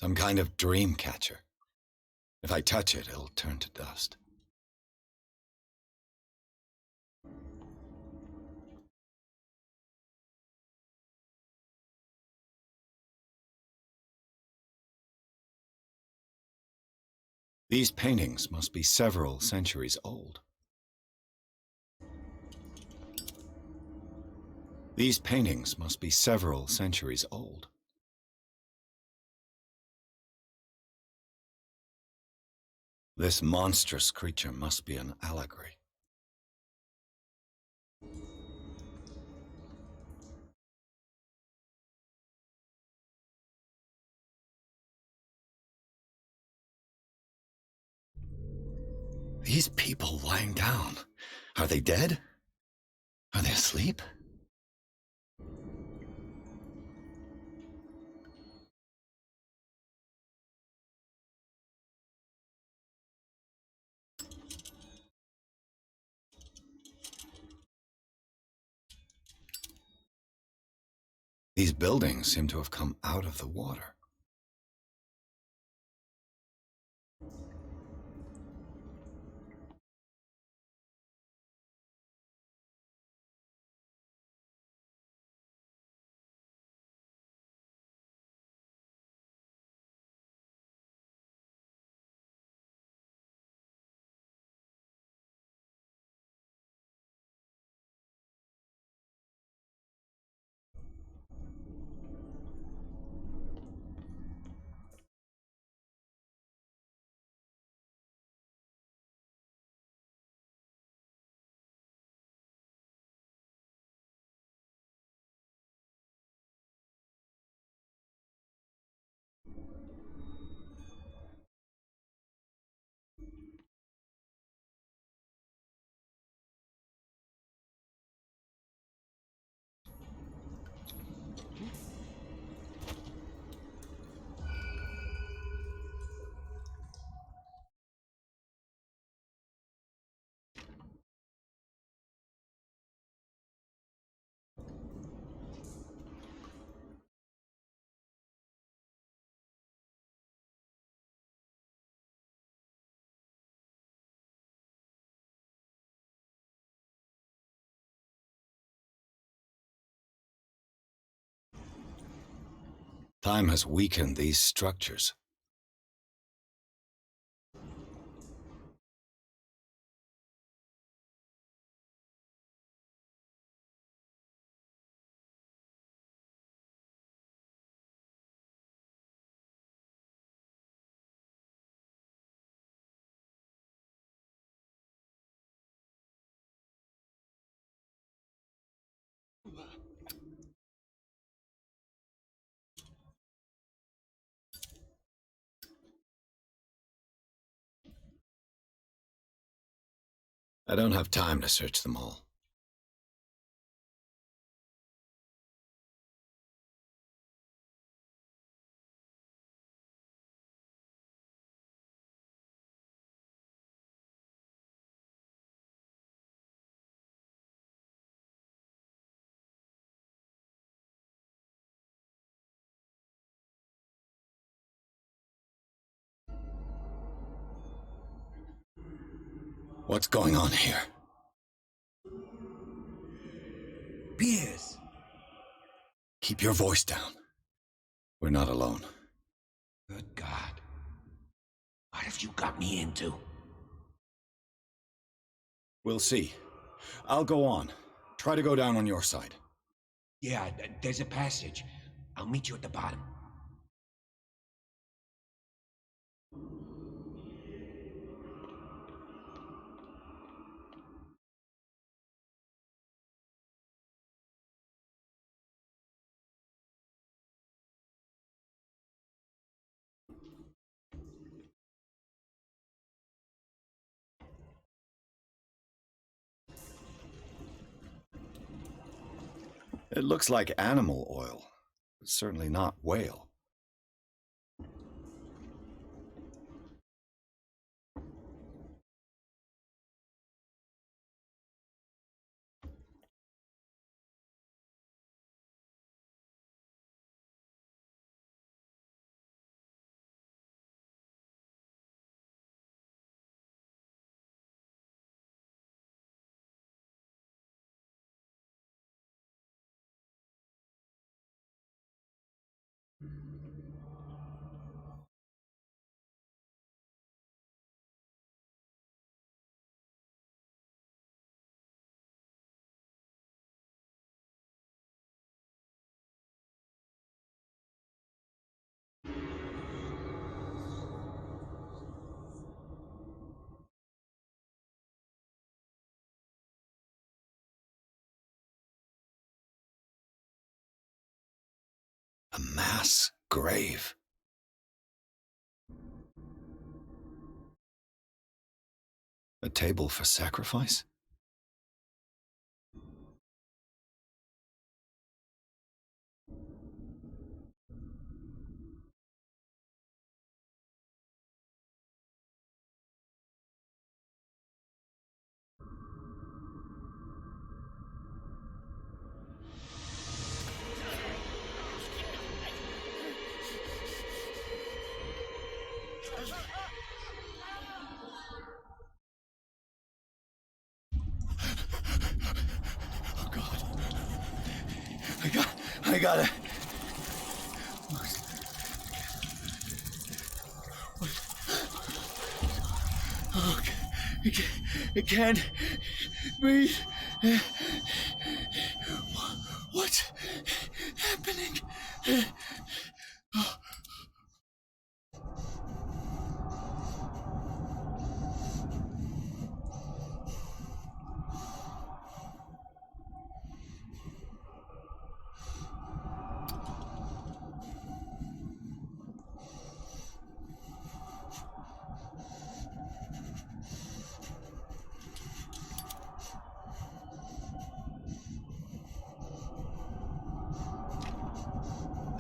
Some kind of dream catcher. If I touch it, it'll turn to dust. These paintings must be several centuries old. These paintings must be several centuries old. This monstrous creature must be an allegory. These people lying down, are they dead? Are they asleep? These buildings seem to have come out of the water. Time has weakened these structures. I don't have time to search them all. What's going on here? Piers! Keep your voice down. We're not alone. Good God. What have you got me into? We'll see. I'll go on. Try to go down on your side. Yeah, there's a passage. I'll meet you at the bottom. It looks like animal oil, but certainly not whale. mass grave. A table for sacrifice? Oh God. I gotta. Oh, I can't breathe. What's happening?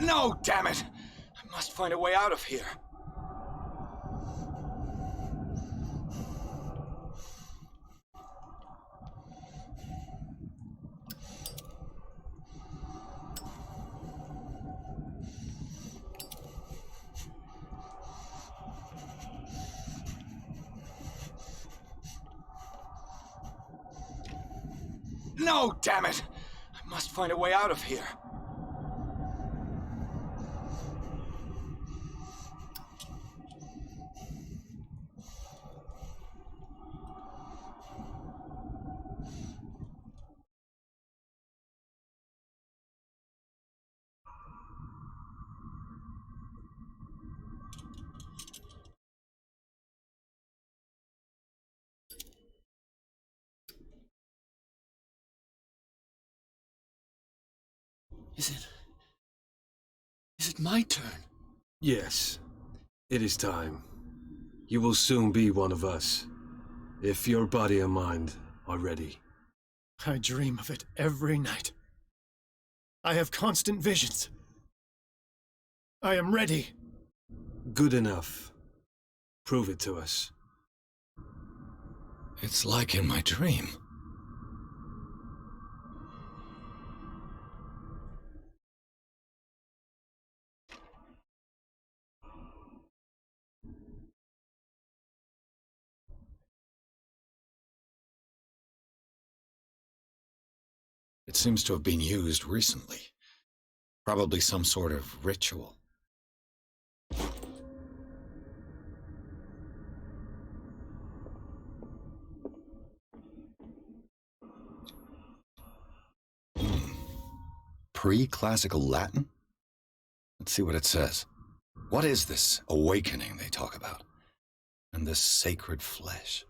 No, damn it! I must find a way out of here. No, damn it! I must find a way out of here. Is it my turn? Yes, it is time. You will soon be one of us, if your body and mind are ready. I dream of it every night. I have constant visions. I am ready. Good enough. Prove it to us. It's like in my dream. It seems to have been used recently. Probably some sort of ritual. Pre-classical Latin? Let's see what it says. What is this awakening they talk about? And this sacred flesh?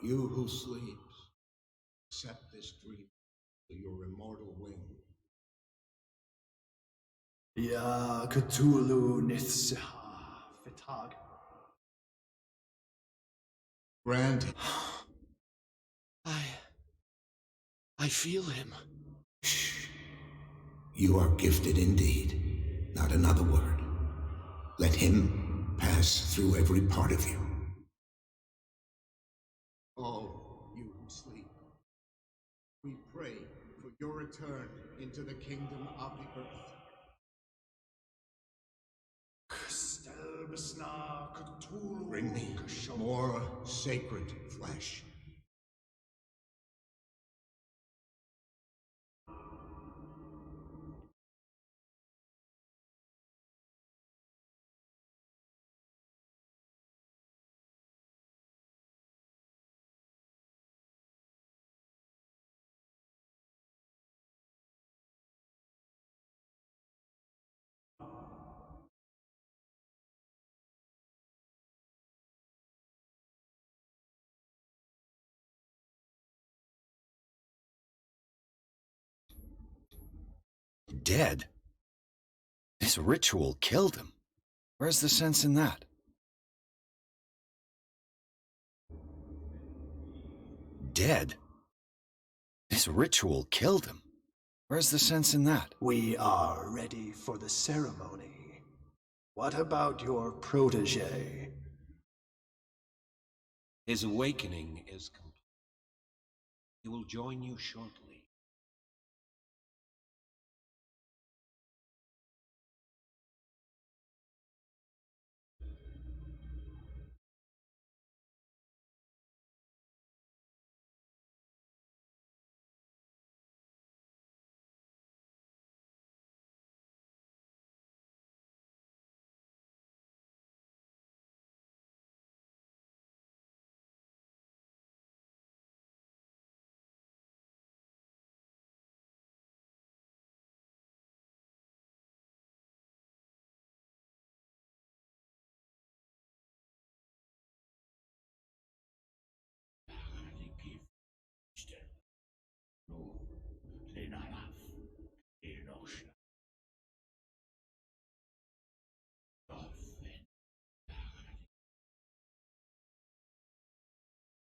You who sleeps, accept this dream to your immortal wing. Ya Cthulhu Nithsiha Fitag. Granted. I feel him. Shh. You are gifted indeed. Not another word. Let him pass through every part of you. All you who sleep, we pray for your return into the kingdom of the earth. Bring me more sacred flesh. Dead? This ritual killed him. Where's the sense in that? Dead? This ritual killed him. Where's the sense in that? We are ready for the ceremony. What about your protege? His awakening is complete. He will join you shortly.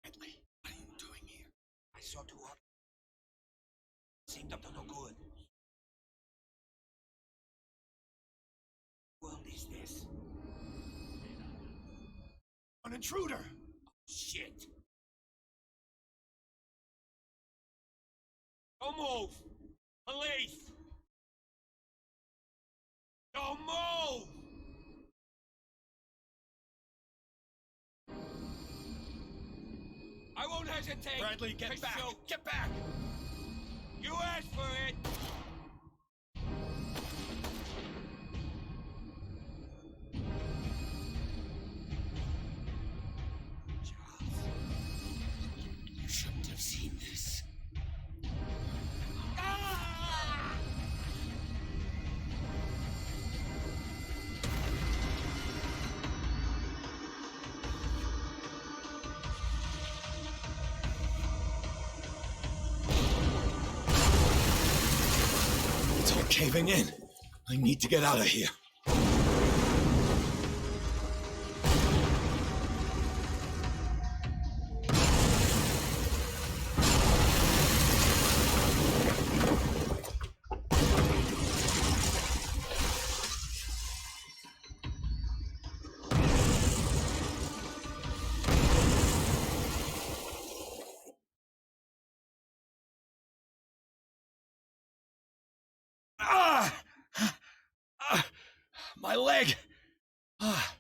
Bentley, what are you doing here? I saw two others. Seemed up to no good. What world is this? An intruder! Shit! Don't move! Police! Don't move! I won't hesitate! Bradley, get back! Shoot. Get back! You asked for it! Charles, you shouldn't have seen this. Ah! It's all caving in. I need to get out of here. My leg! Ah.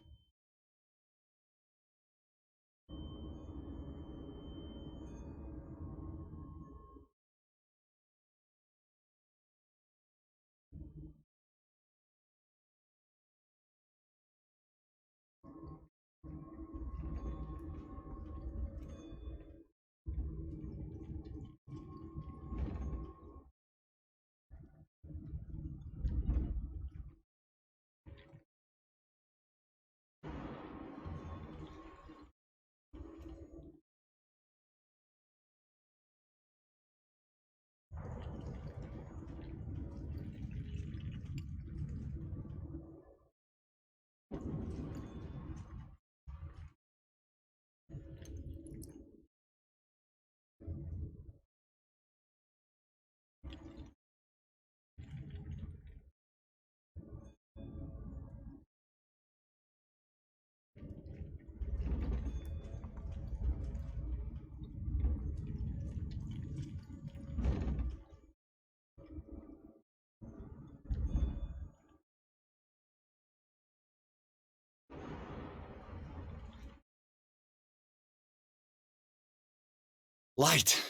Light!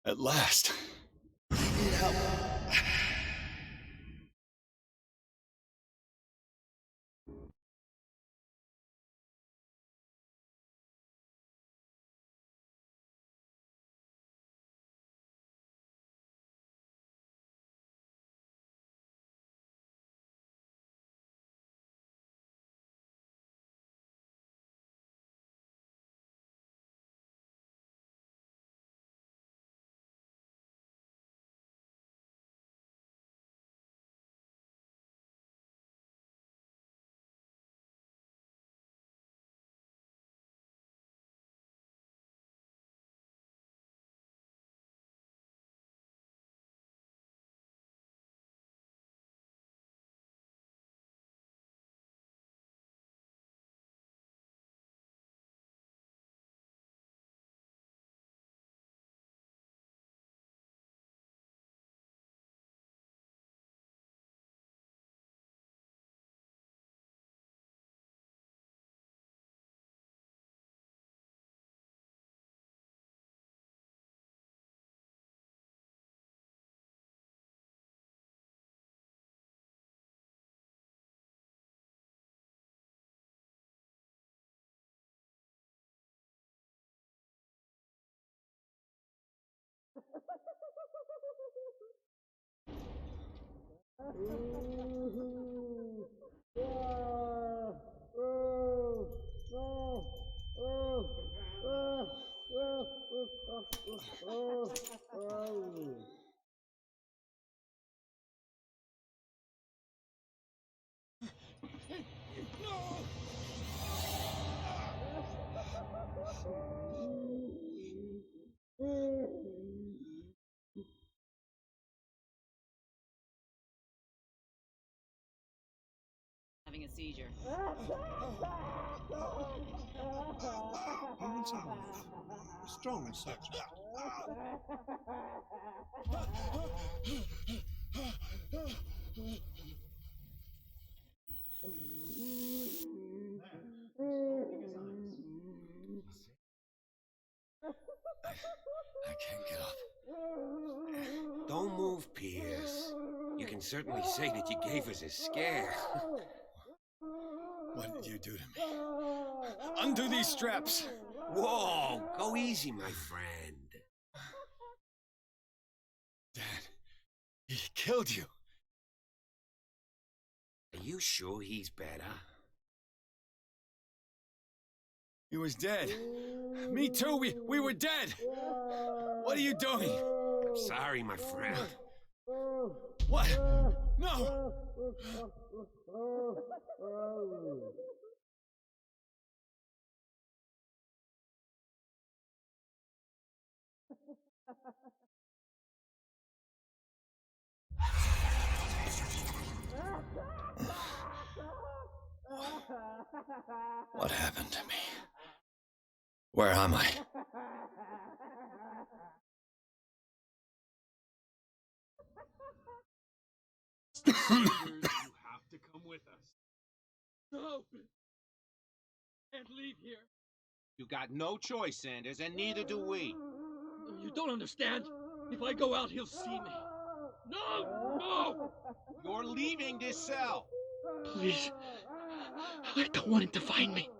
At last. I need help. Having a seizure. Strong and such. I can't get up. Don't move, Pierce. You can certainly say that you gave us a scare. What did you do to me? Undo these straps! Whoa, go easy, my friend. Dad, he killed you. Are you sure he's better? He was dead. Me too, we were dead. What are you doing? I'm sorry, my friend. What? No! What happened to me? Where am I? You have to come with us. No! Can't leave here. You got no choice, Sanders, and neither do we. You don't understand. If I go out, he'll see me. No! No! You're leaving this cell. Please. I don't want him to find me.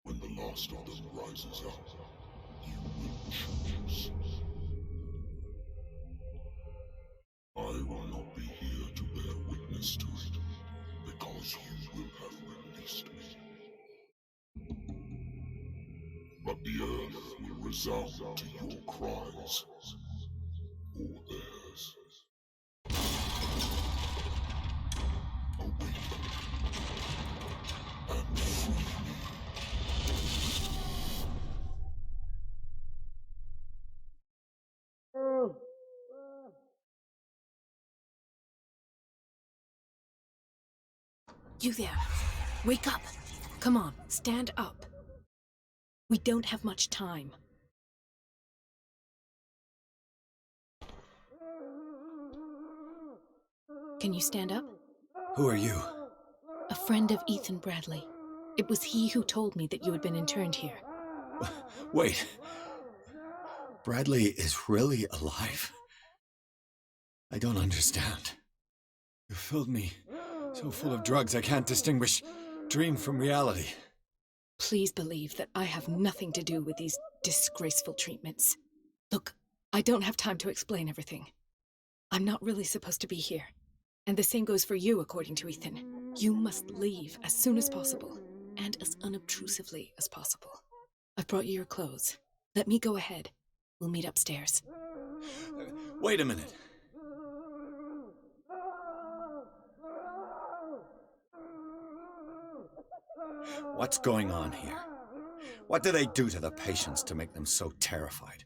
When the last of them rises up, you will choose. I will not be here to bear witness to it, because you will have released me. But the earth will resound to your cries, or theirs. Awaken and free me. You there. Wake up. Come on, stand up. We don't have much time. Can you stand up? Who are you? A friend of Ethan Bradley. It was he who told me that you had been interned here. Wait. Bradley is really alive? I don't understand. You filled me so full of drugs I can't distinguish dream from reality. Please believe that I have nothing to do with these disgraceful treatments. Look, I don't have time to explain everything. I'm not really supposed to be here. And the same goes for you, according to Ethan. You must leave as soon as possible, and as unobtrusively as possible. I've brought you your clothes. Let me go ahead. We'll meet upstairs. Wait a minute. What's going on here? What do they do to the patients to make them so terrified?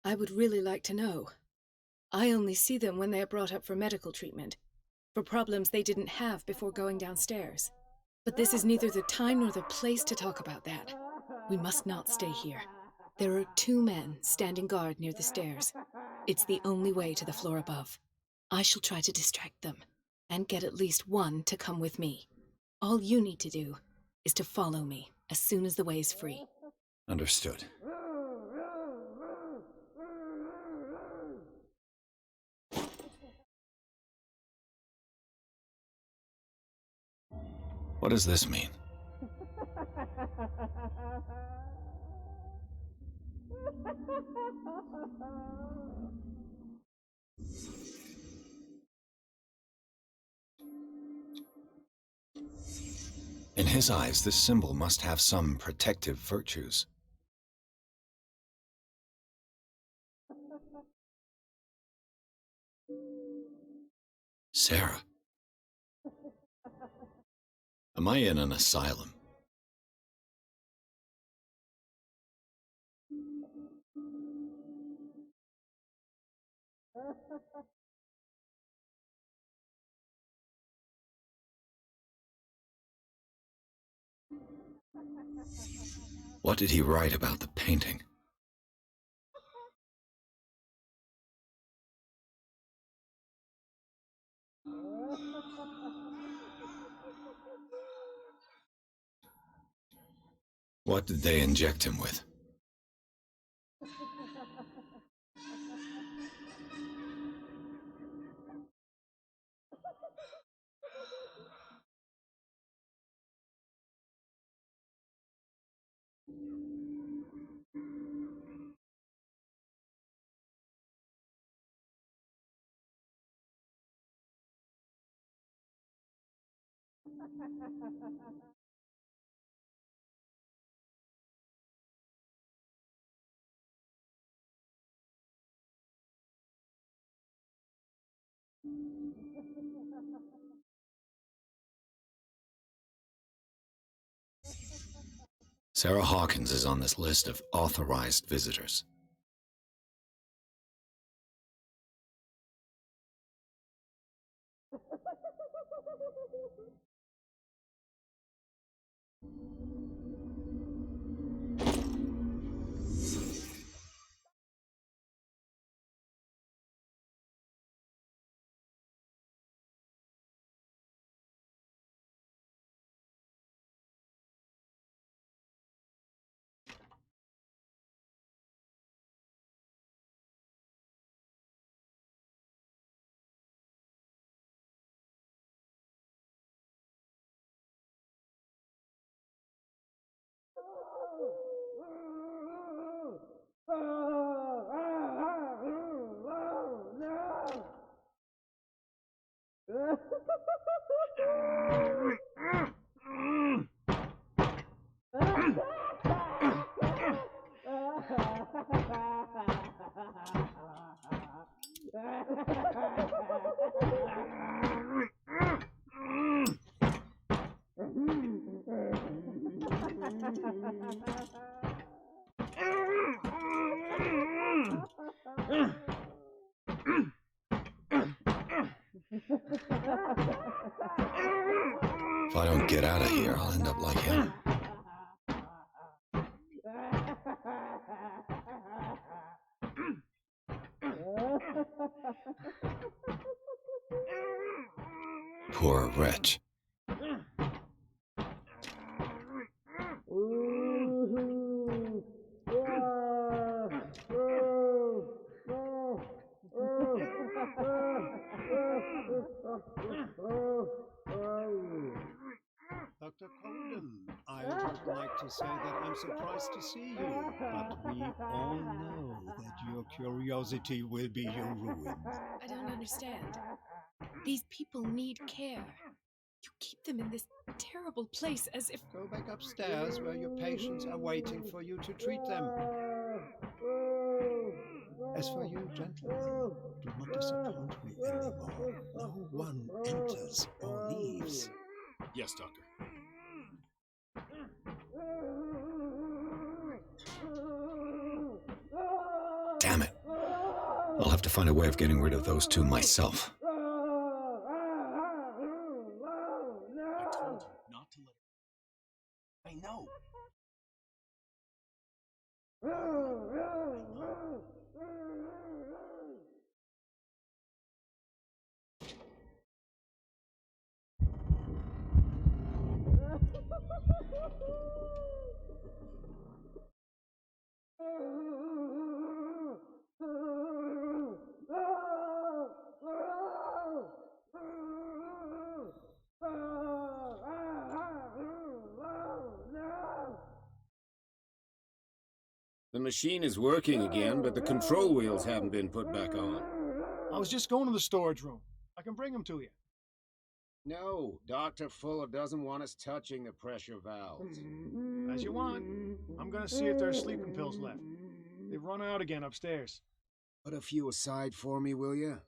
I would really like to know. I only see them when they are brought up for medical treatment, for problems they didn't have before going downstairs. But this is neither the time nor the place to talk about that. We must not stay here. There are 2 men standing guard near the stairs. It's the only way to the floor above. I shall try to distract them, and get at least one to come with me. All you need to do is to follow me as soon as the way is free. Understood. What does this mean? In his eyes, this symbol must have some protective virtues. Sarah. Am I in an asylum? What did he write about the painting? What did they inject him with? Sarah Hawkins is on this list of authorized visitors. If I don't get out of here, I'll end up like him. Poor wretch. Dr. Colden, I would like to say that I'm surprised to see you, but we all know that your curiosity will be your ruin. I don't understand. These people need care. You keep them in this terrible place as if... Go back upstairs where your patients are waiting for you to treat them. As for you, gentlemen, do not disappoint me anymore. No one enters or leaves. Yes, Doctor. Damn it. I'll have to find a way of getting rid of those two myself. I told you not to let her. I know. The machine is working again, but the control wheels haven't been put back on. I was just going to the storage room. I can bring them to you. No, Dr. Fuller doesn't want us touching the pressure valves. As you want. I'm going to see if there are sleeping pills left. They've run out again upstairs. Put a few aside for me, will you?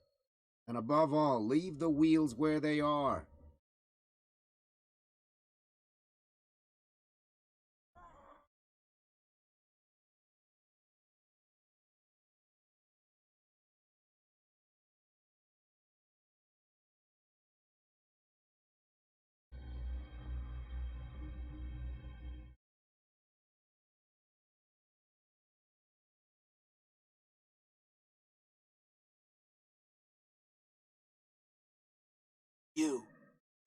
And above all, leave the wheels where they are. You.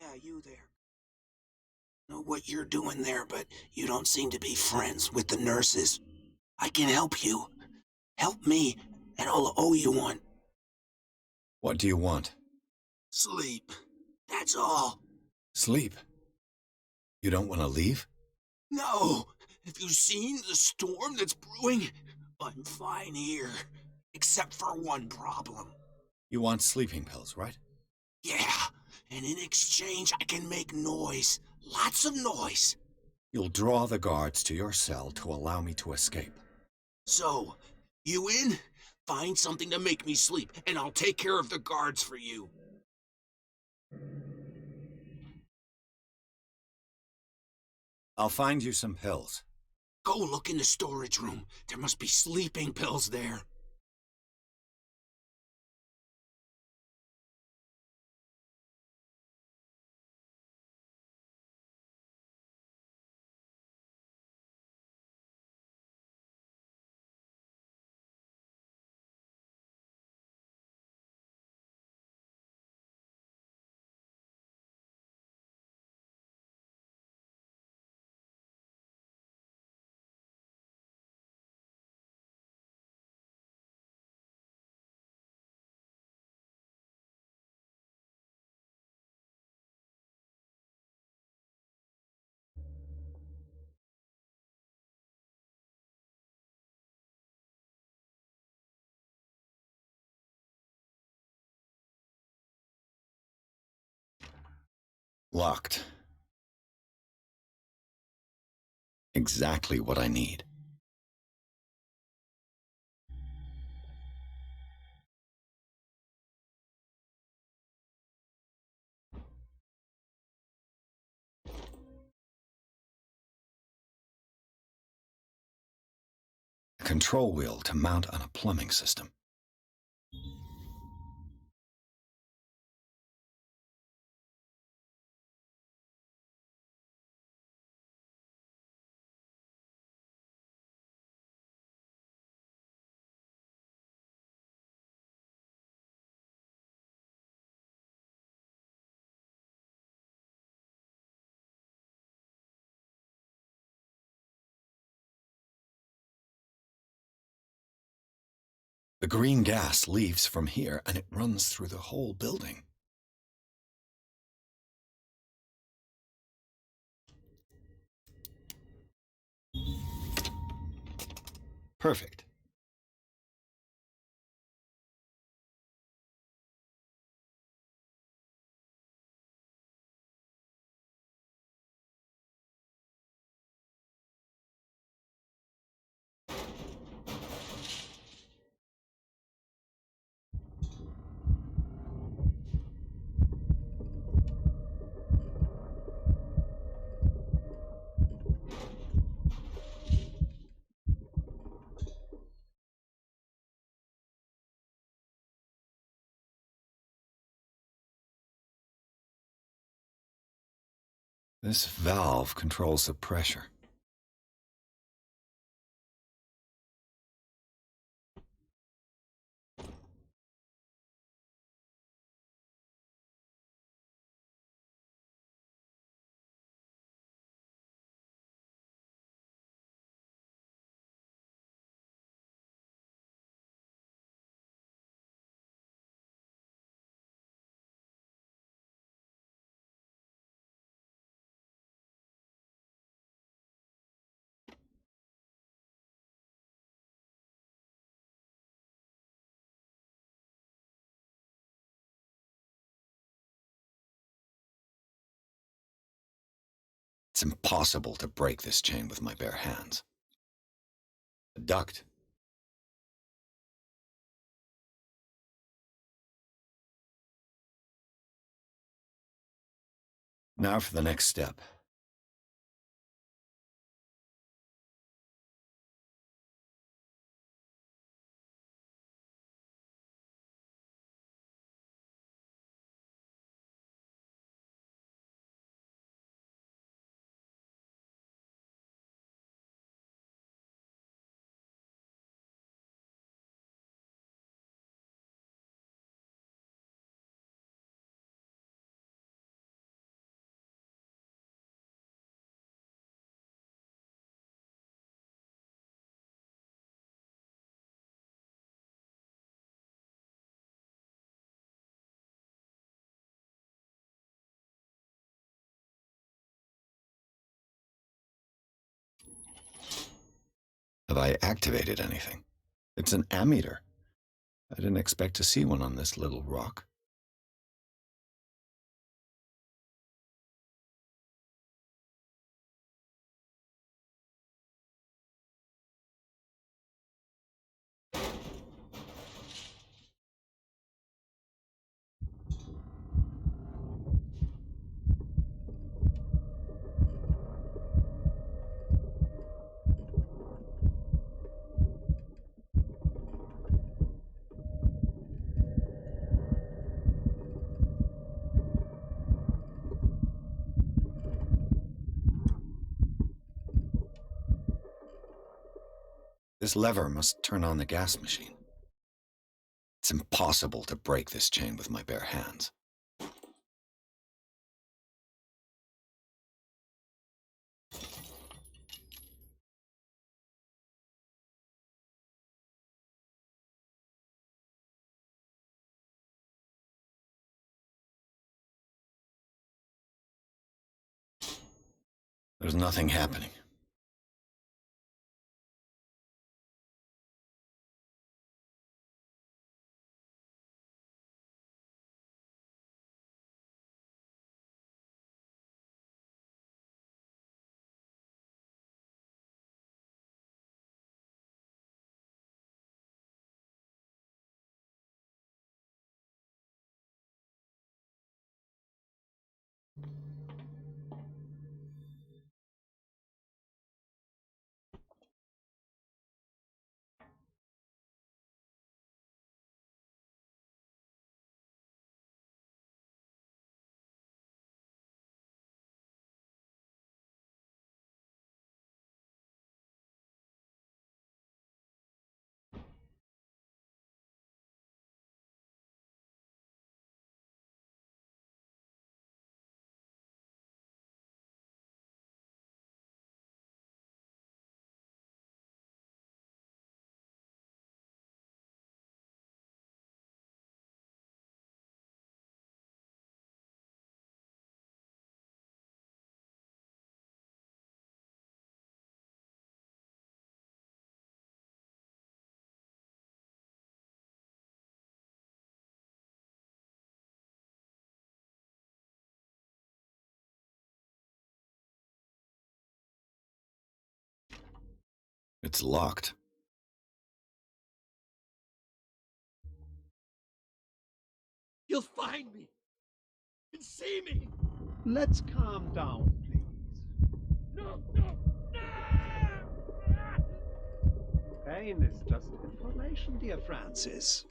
Yeah, you there. Know what you're doing there, but you don't seem to be friends with the nurses. I can help you. Help me, and I'll owe you one. What do you want? Sleep. That's all. Sleep? You don't want to leave? No. Have you seen the storm that's brewing? I'm fine here. Except for one problem. You want sleeping pills, right? Yeah. and in exchange I can make noise. Lots of noise. You'll draw the guards to your cell to allow me to escape. So, you in? Find something to make me sleep, and I'll take care of the guards for you. I'll find you some pills. Go look in the storage room. There must be sleeping pills there. Locked. Exactly what I need. A control wheel to mount on a plumbing system. The green gas leaves from here and it runs through the whole building. Perfect. This valve controls the pressure. It's impossible to break this chain with my bare hands. A duct. Now for the next step. Have I activated anything? It's an ammeter. I didn't expect to see one on this little rock. This lever must turn on the gas machine. It's impossible to break this chain with my bare hands. There's nothing happening. It's locked. He'll find me and see me. Let's calm down, please. No, no, no! Pain is just information, dear Francis.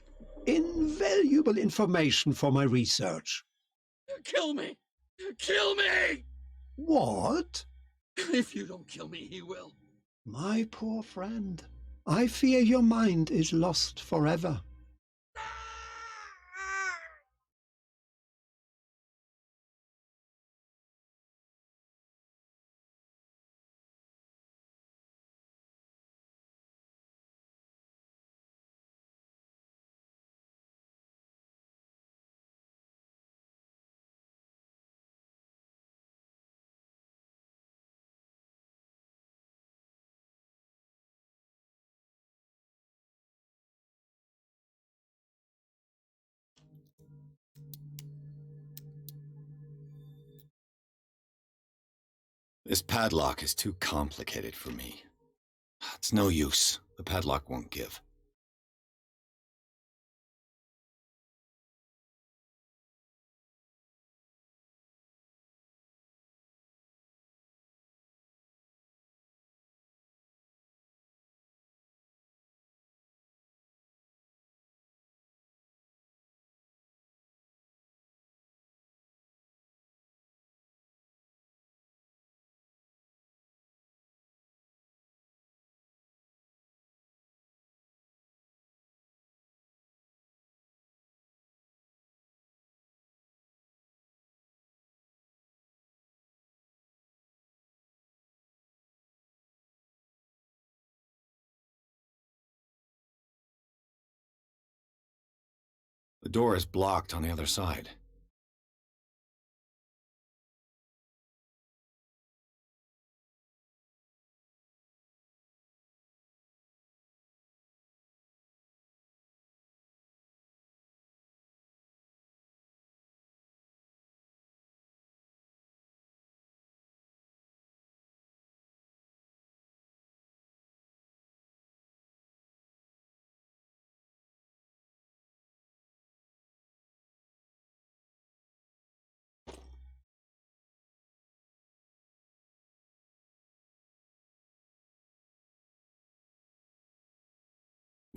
Invaluable information for my research. Kill me! Kill me! What? If you don't kill me, he will. My poor friend, I fear your mind is lost forever. This padlock is too complicated for me. It's no use. The padlock won't give. The door is blocked on the other side.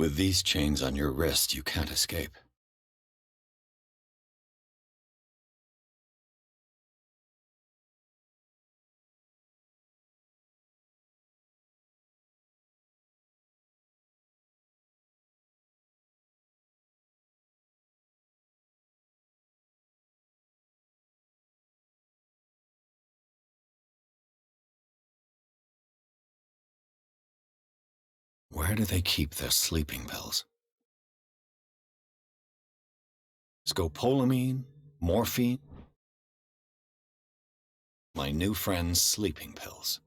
With these chains on your wrist, you can't escape. Where do they keep their sleeping pills? Scopolamine? Morphine? My new friend's sleeping pills.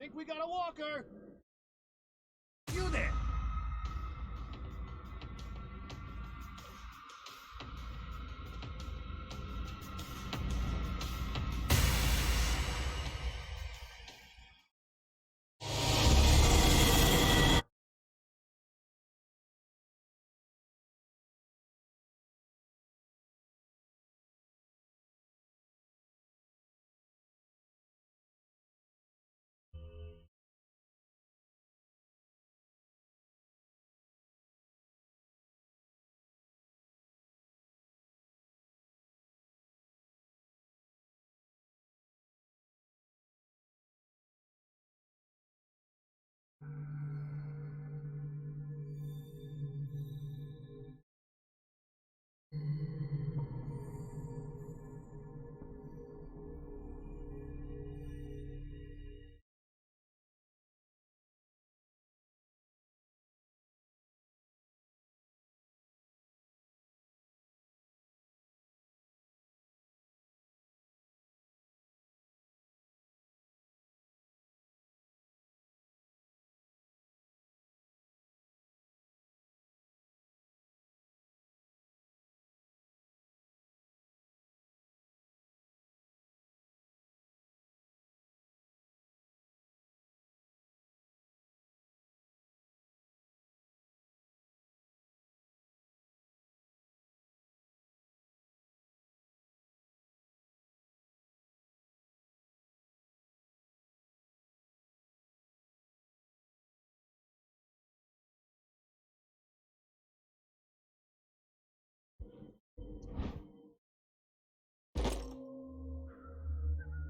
Think we got a walker? You there!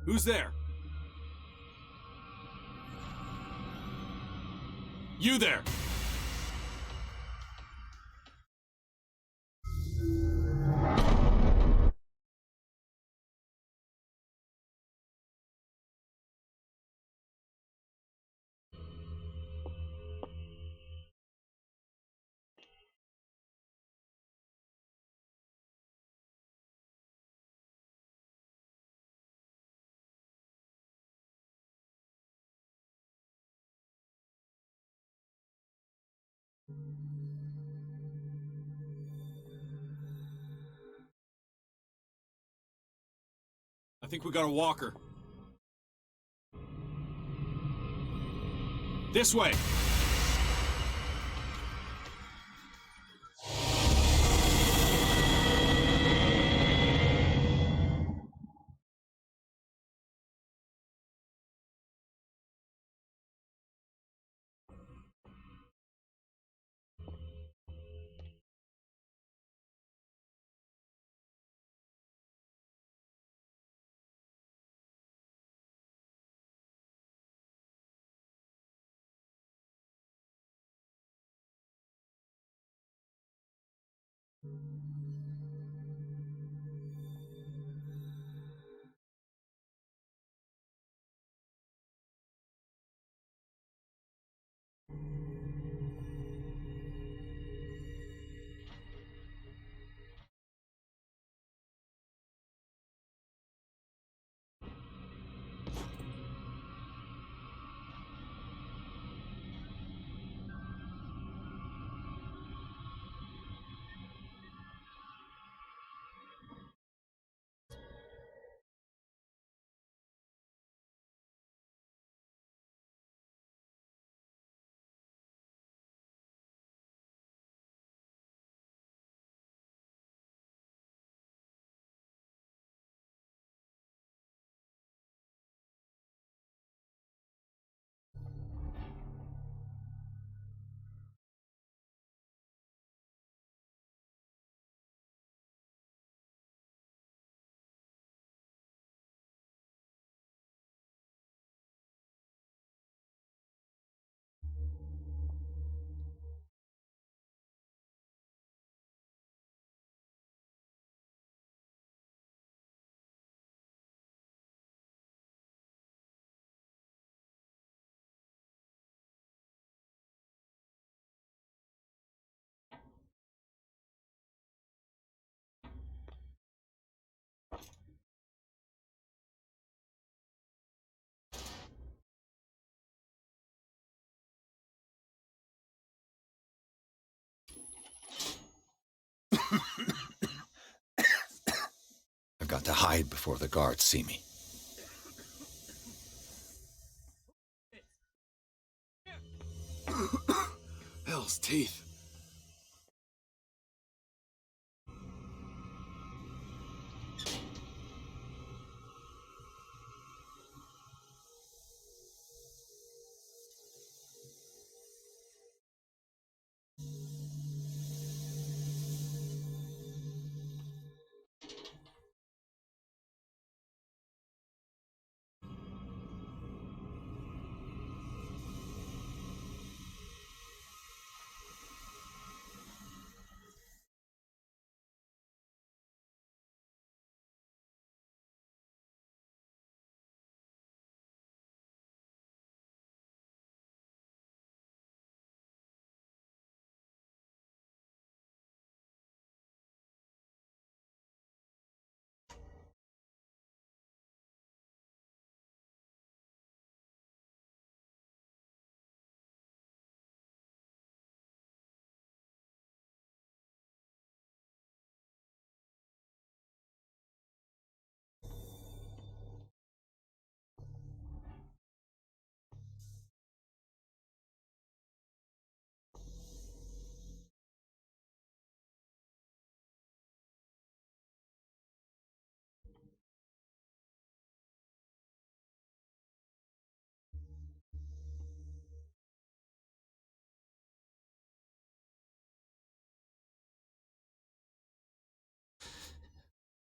Who's there? You there! I think we got a walker. This way! I've got to hide before the guards see me. Hell's teeth.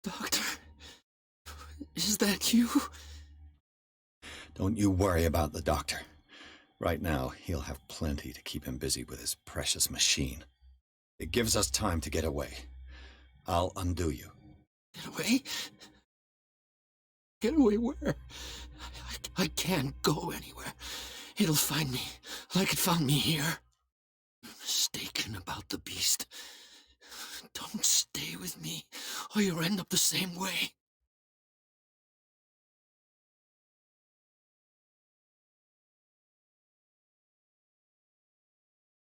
Doctor, is that you? Don't you worry about the doctor. Right now, he'll have plenty to keep him busy with his precious machine. It gives us time to get away. I'll undo you. Get away? Get away where? I can't go anywhere. It'll find me, like it found me here. You're mistaken about the beast. Don't stay with me, or you'll end up the same way.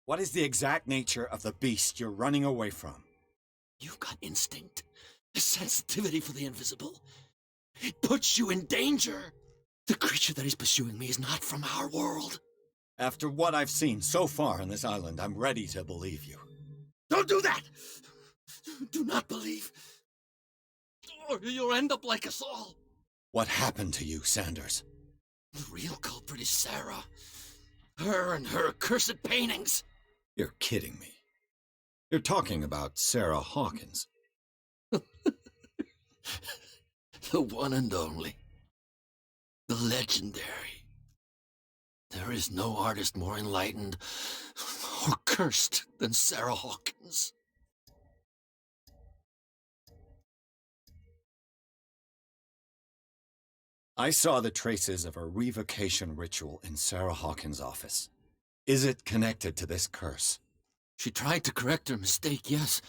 What is the exact nature of the beast you're running away from? You've got instinct, a sensitivity for the invisible. It puts you in danger. The creature that is pursuing me is not from our world. After what I've seen so far on this island, I'm ready to believe you. Don't do that! Do not believe, or you'll end up like us all. What happened to you, Sanders? The real culprit is Sarah. Her and her accursed paintings. You're kidding me. You're talking about Sarah Hawkins. The one and only. The legendary. There is no artist more enlightened or cursed than Sarah Hawkins. I saw the traces of a revocation ritual in Sarah Hawkins' office. Is it connected to this curse? She tried to correct her mistake, yes.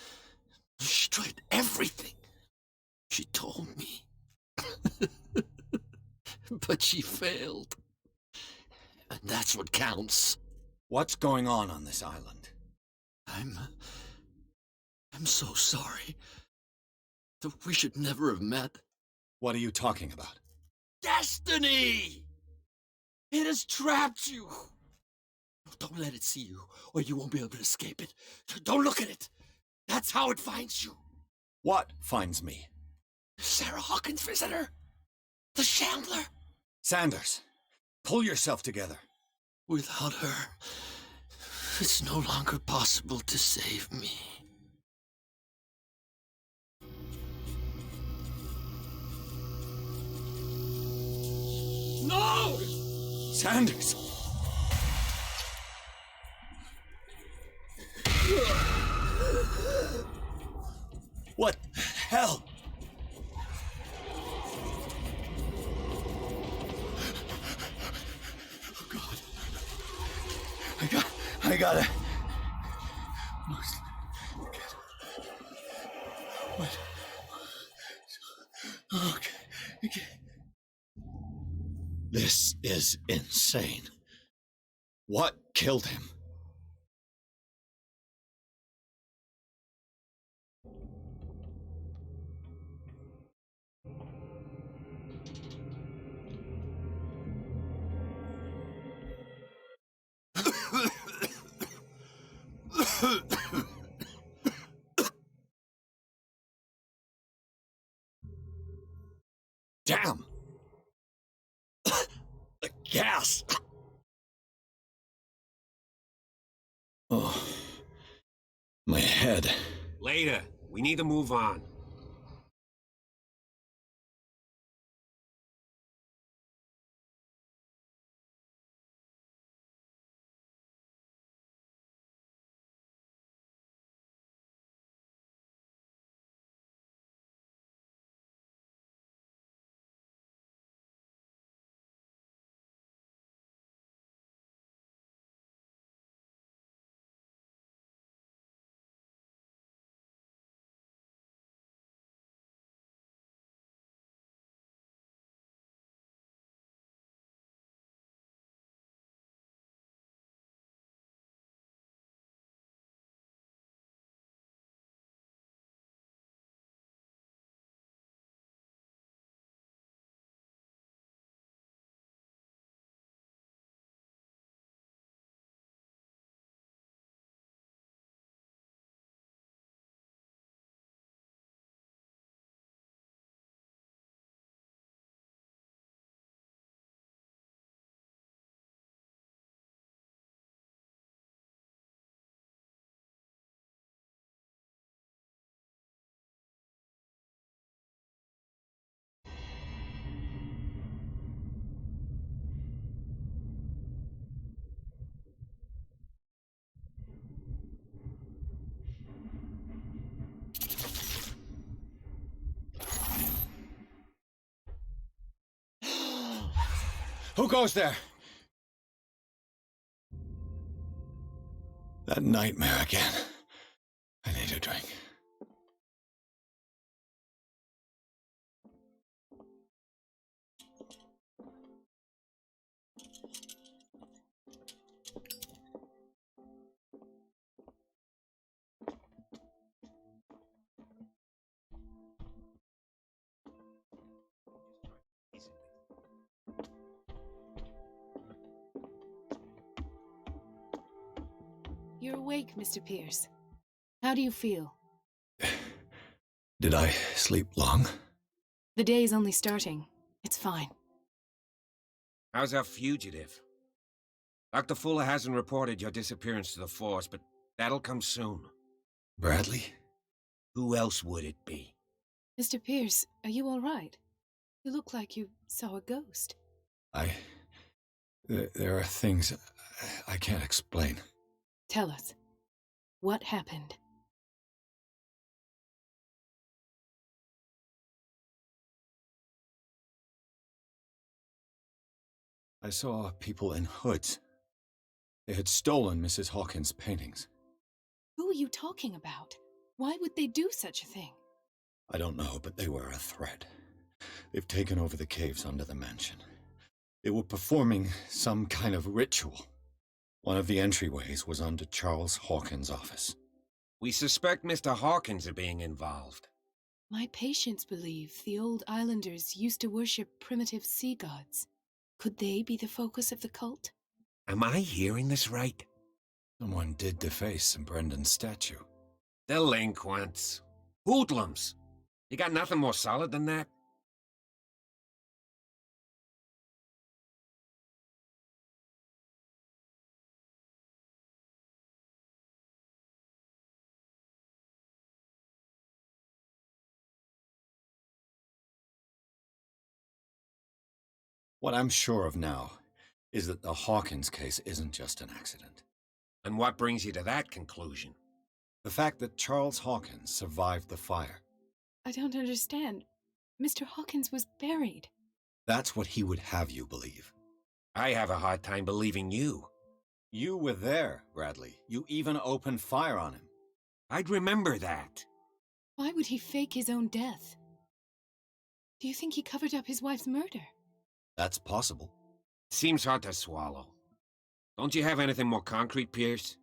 She tried everything. She told me. But she failed. And that's what counts. What's going on this island? I'm so sorry. That we should never have met. What are you talking about? Destiny! It has trapped you. Don't let it see you, or you won't be able to escape it. Don't look at it. That's how it finds you. What finds me? Sarah Hawkins' visitor. The Chandler. Sanders, pull yourself together. Without her, it's no longer possible to save me. No! Sanders! What the hell? Oh God. I gotta. What? Okay. This is insane. What killed him? Damn! The gas! Oh, my head. Later. We need to move on. Who goes there? That nightmare again. I need a drink. You're awake, Mr. Pierce. How do you feel? Did I sleep long? The day's only starting. It's fine. How's our fugitive? Dr. Fuller hasn't reported your disappearance to the Force, but that'll come soon. Bradley? Who else would it be? Mr. Pierce, are you all right? You look like you saw a ghost. There are things I can't explain. Tell us. What happened? I saw people in hoods. They had stolen Mrs. Hawkins' paintings. Who are you talking about? Why would they do such a thing? I don't know, but they were a threat. They've taken over the caves under the mansion. They were performing some kind of ritual. One of the entryways was under Charles Hawkins' office. We suspect Mr. Hawkins of being involved. My patients believe the old islanders used to worship primitive sea gods. Could they be the focus of the cult? Am I hearing this right? Someone did deface Brendan's statue. Delinquents. Hoodlums. You got nothing more solid than that? What I'm sure of now is that the Hawkins case isn't just an accident. And what brings you to that conclusion? The fact that Charles Hawkins survived the fire. I don't understand. Mr. Hawkins was buried. That's what he would have you believe. I have a hard time believing you. You were there, Bradley. You even opened fire on him. I'd remember that. Why would he fake his own death? Do you think he covered up his wife's murder? That's possible. Seems hard to swallow. Don't you have anything more concrete, Pierce?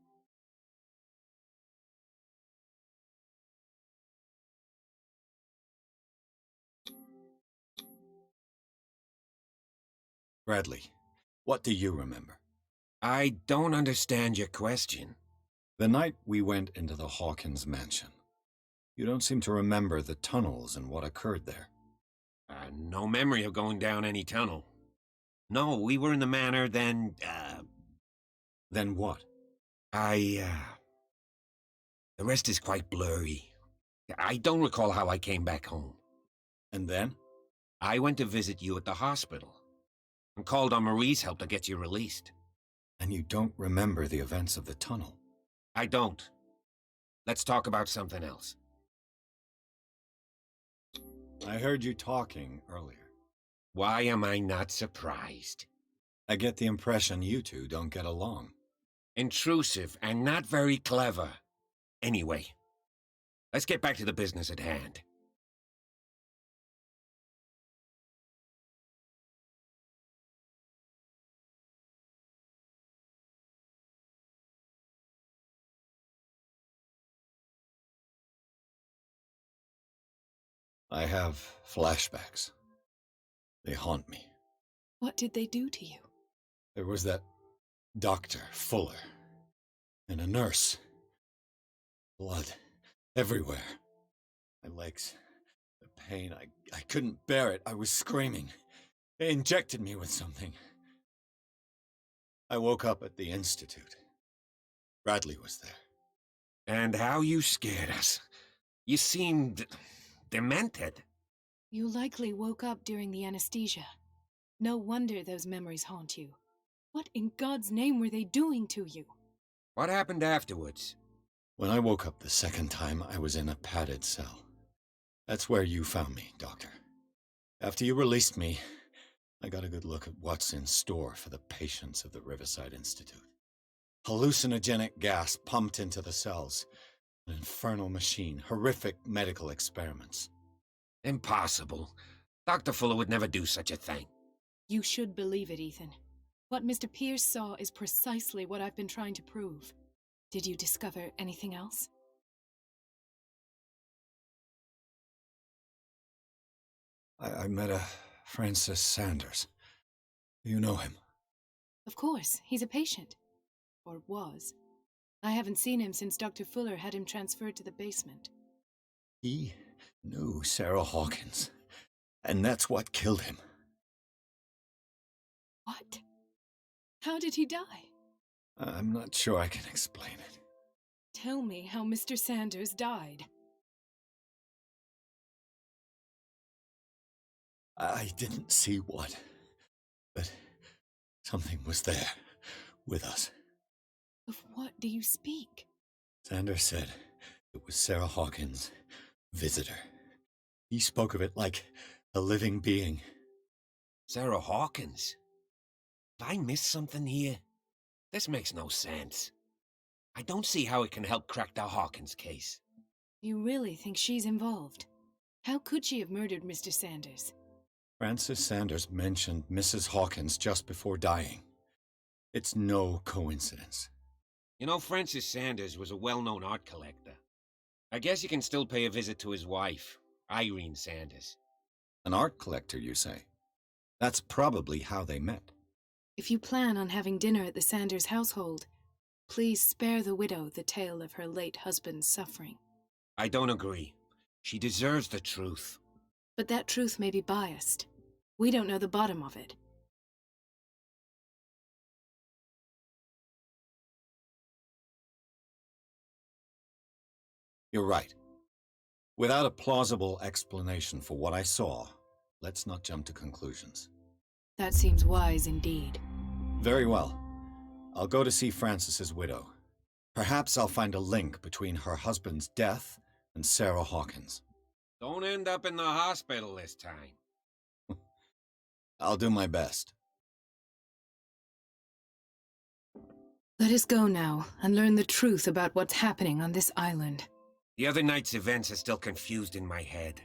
Bradley, what do you remember? I don't understand your question. The night we went into the Hawkins mansion. You don't seem to remember the tunnels and what occurred there. No memory of going down any tunnel. No, we were in the manor, then, Then what? The rest is quite blurry. I don't recall how I came back home. And then? I went to visit you at the hospital, and called on Marie's help to get you released. And you don't remember the events of the tunnel? I don't. Let's talk about something else. I heard you talking earlier. Why am I not surprised? I get the impression you two don't get along. Intrusive and not very clever. Anyway, let's get back to the business at hand. I have flashbacks. They haunt me. What did they do to you? There was that Dr. Fuller, and a nurse. Blood everywhere. My legs, the pain, I couldn't bear it. I was screaming. They injected me with something. I woke up at the Institute. Bradley was there. And how you scared us. You seemed demented. You likely woke up during the anesthesia. No wonder those memories haunt you. What in God's name were they doing to you? What happened afterwards? When I woke up the second time, I was in a padded cell. That's where you found me, Doctor. After you released me, I got a good look at what's in store for the patients of the Riverside Institute. Hallucinogenic gas pumped into the cells. An infernal machine. Horrific medical experiments. Impossible. Dr. Fuller would never do such a thing. You should believe it, Ethan. What Mr. Pierce saw is precisely what I've been trying to prove. Did you discover anything else? I met a Francis Sanders. You know him? Of course, he's a patient. Or was. I haven't seen him since Dr. Fuller had him transferred to the basement. He knew Sarah Hawkins, and that's what killed him. What? How did he die? I'm not sure I can explain it. Tell me how Mr. Sanders died. I didn't see what, but something was there, with us. Of what do you speak? Sanders said it was Sarah Hawkins' visitor. He spoke of it like a living being. Sarah Hawkins? Did I miss something here? This makes no sense. I don't see how it can help crack the Hawkins case. You really think she's involved? How could she have murdered Mr. Sanders? Francis Sanders mentioned Mrs. Hawkins just before dying. It's no coincidence. You know, Francis Sanders was a well-known art collector. I guess you can still pay a visit to his wife, Irene Sanders. An art collector, you say? That's probably how they met. If you plan on having dinner at the Sanders household, please spare the widow the tale of her late husband's suffering. I don't agree. She deserves the truth. But that truth may be biased. We don't know the bottom of it. You're right. Without a plausible explanation for what I saw, let's not jump to conclusions. That seems wise indeed. Very well. I'll go to see Francis's widow. Perhaps I'll find a link between her husband's death and Sarah Hawkins. Don't end up in the hospital this time. I'll do my best. Let us go now and learn the truth about what's happening on this island. The other night's events are still confused in my head.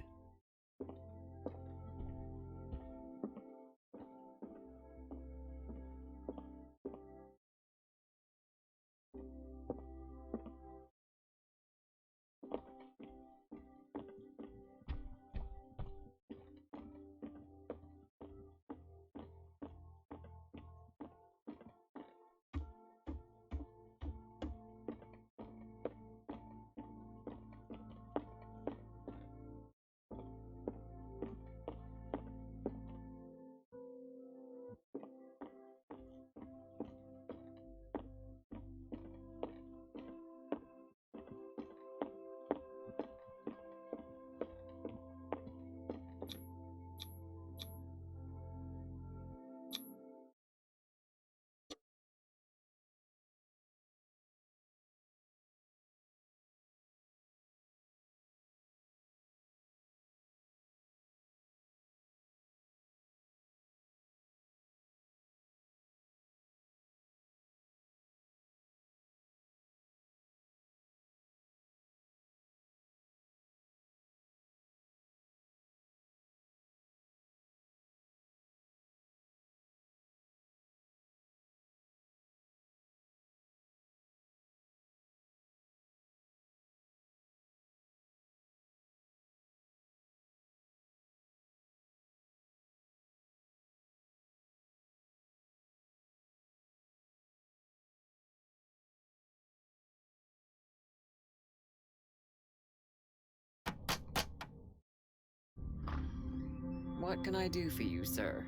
What can I do for you, sir?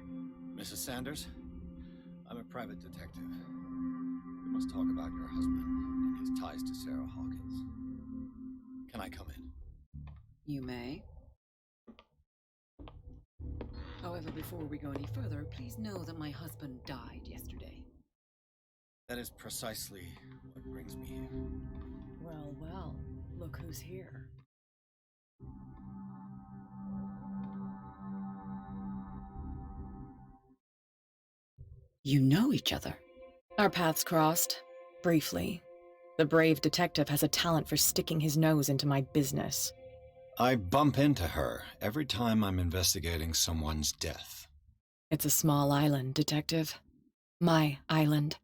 Mrs. Sanders, I'm a private detective. We must talk about your husband and his ties to Sarah Hawkins. Can I come in? You may. However, before we go any further, please know that my husband died yesterday. That is precisely what brings me here. Well, well, look who's here. You know each other? Our paths crossed. Briefly. The brave detective has a talent for sticking his nose into my business. I bump into her every time I'm investigating someone's death. It's a small island, Detective. My island.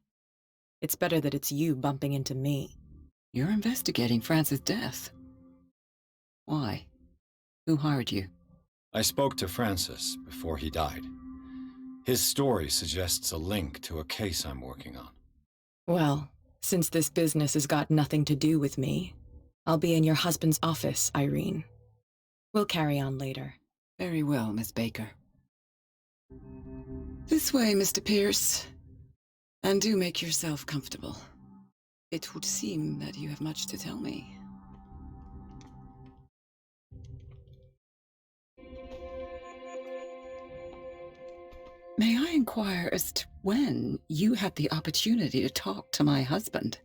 It's better that it's you bumping into me. You're investigating Francis' death. Why? Who hired you? I spoke to Francis before he died. His story suggests a link to a case I'm working on. Well, since this business has got nothing to do with me, I'll be in your husband's office, Irene. We'll carry on later. Very well, Miss Baker. This way, Mr. Pierce. And do make yourself comfortable. It would seem that you have much to tell me. May I inquire as to when you had the opportunity to talk to my husband?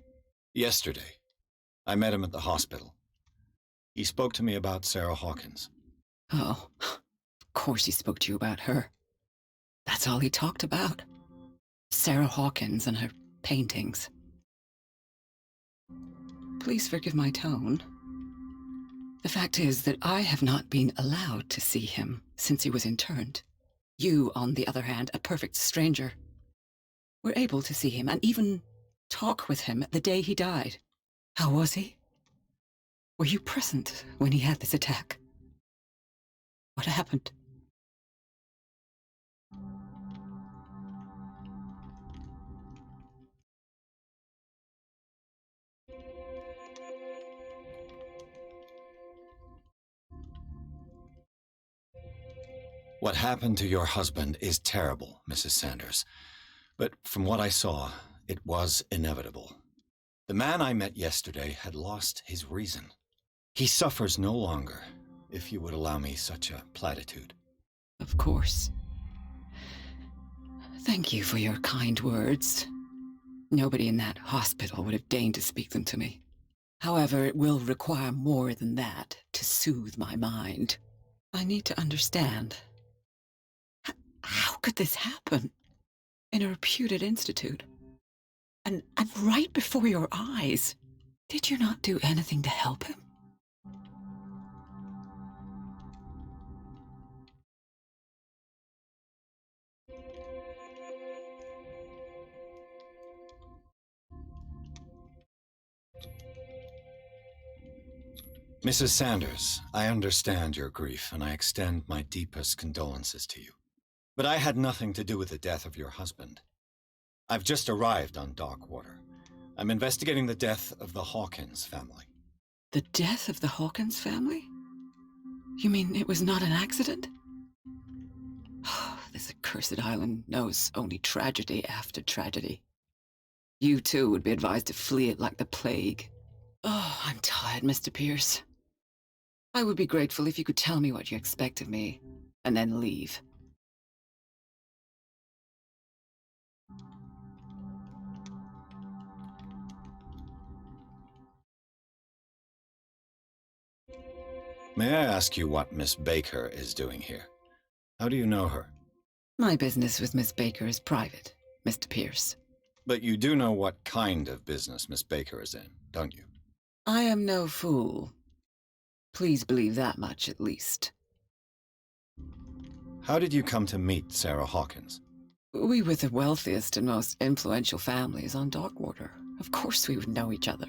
Yesterday. I met him at the hospital. He spoke to me about Sarah Hawkins. Oh, of course he spoke to you about her. That's all he talked about. Sarah Hawkins and her paintings. Please forgive my tone. The fact is that I have not been allowed to see him since he was interned. You, on the other hand, a perfect stranger, were able to see him and even talk with him the day he died. How was he? Were you present when he had this attack? What happened? What happened to your husband is terrible, Mrs. Sanders. But from what I saw, it was inevitable. The man I met yesterday had lost his reason. He suffers no longer, if you would allow me such a platitude. Of course. Thank you for your kind words. Nobody in that hospital would have deigned to speak them to me. However, it will require more than that to soothe my mind. I need to understand. How could this happen? In a reputed institute? And right before your eyes? Did you not do anything to help him? Mrs. Sanders, I understand your grief, and I extend my deepest condolences to you. But I had nothing to do with the death of your husband. I've just arrived on Darkwater. I'm investigating the death of the Hawkins family. The death of the Hawkins family? You mean it was not an accident? This accursed island knows only tragedy after tragedy. You too would be advised to flee it like the plague. Oh, I'm tired, Mr. Pierce. I would be grateful if you could tell me what you expect of me, and then leave. May I ask you what Miss Baker is doing here? How do you know her? My business with Miss Baker is private, Mr. Pierce. But you do know what kind of business Miss Baker is in, don't you? I am no fool. Please believe that much, at least. How did you come to meet Sarah Hawkins? We were the wealthiest and most influential families on Darkwater. Of course we would know each other.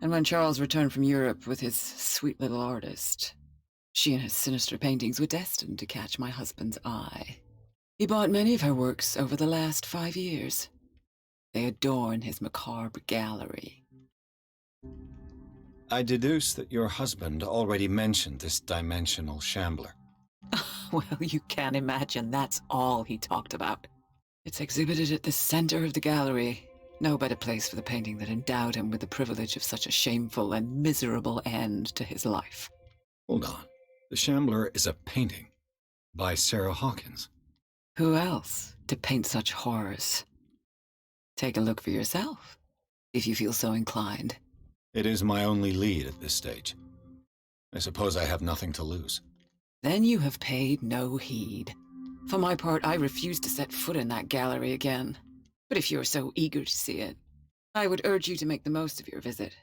And when Charles returned from Europe with his sweet little artist, she and his sinister paintings were destined to catch my husband's eye. He bought many of her works over the last 5 years. They adorn his macabre gallery. I deduce that your husband already mentioned this dimensional shambler. Well, you can imagine that's all he talked about. It's exhibited at the center of the gallery. No better place for the painting that endowed him with the privilege of such a shameful and miserable end to his life. Hold on. The shambler is a painting by Sarah Hawkins. Who else to paint such horrors? Take a look for yourself, if you feel so inclined. It is my only lead at this stage. I suppose I have nothing to lose. Then you have paid no heed. For my part, I refuse to set foot in that gallery again. But if you're so eager to see it, I would urge you to make the most of your visit,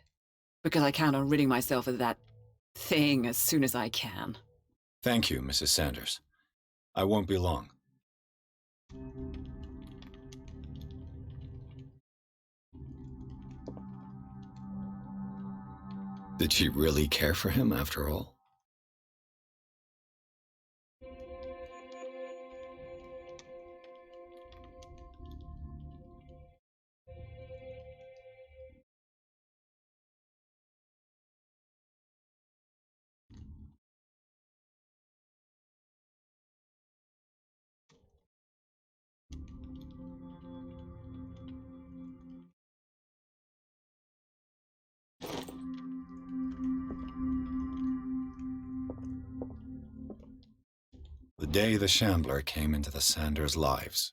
because I count on ridding myself of that thing as soon as I can. Thank you, Mrs. Sanders. I won't be long. Did she really care for him after all? The day the Shambler came into the Sanders' lives.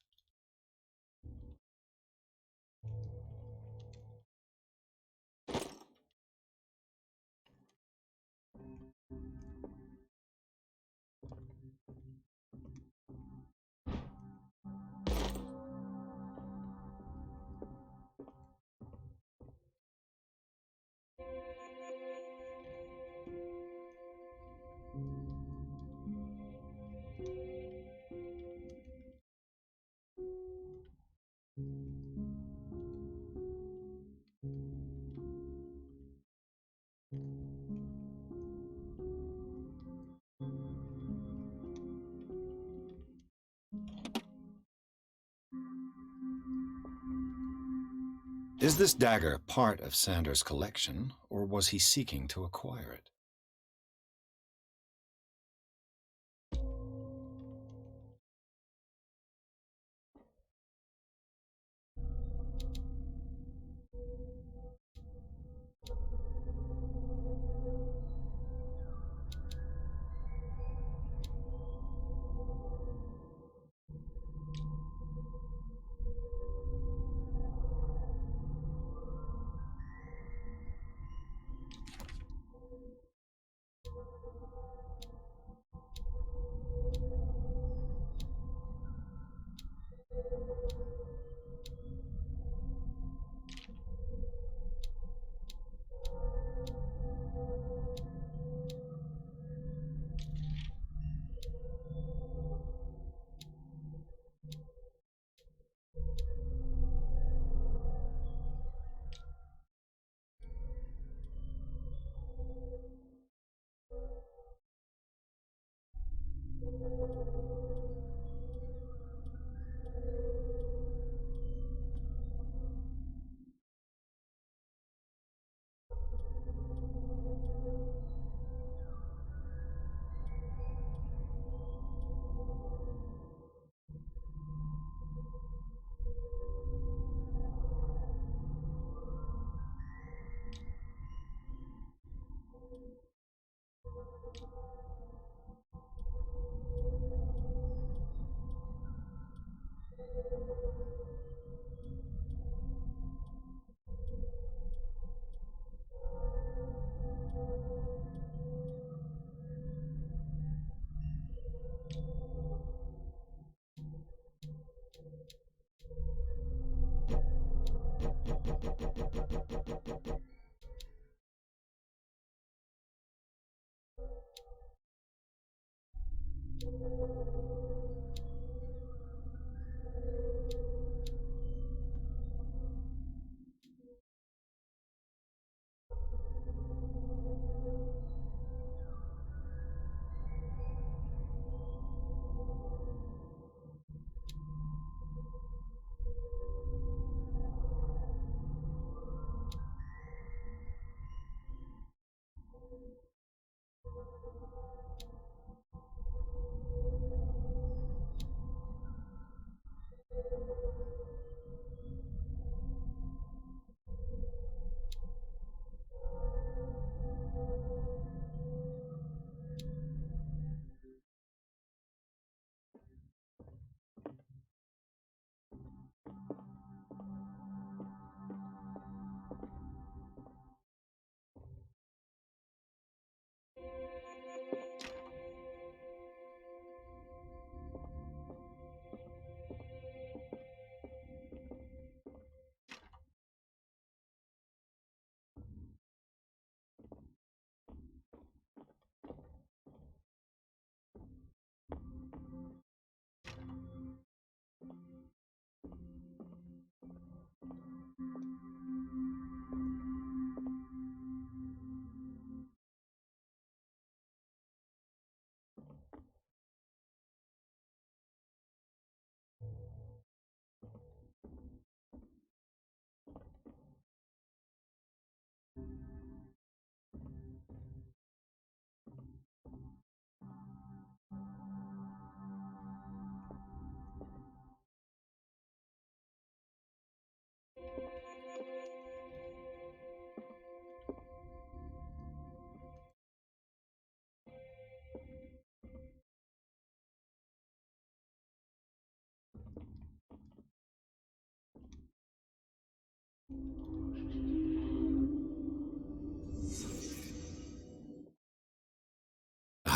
Is this dagger part of Sanders' collection, or was he seeking to acquire it?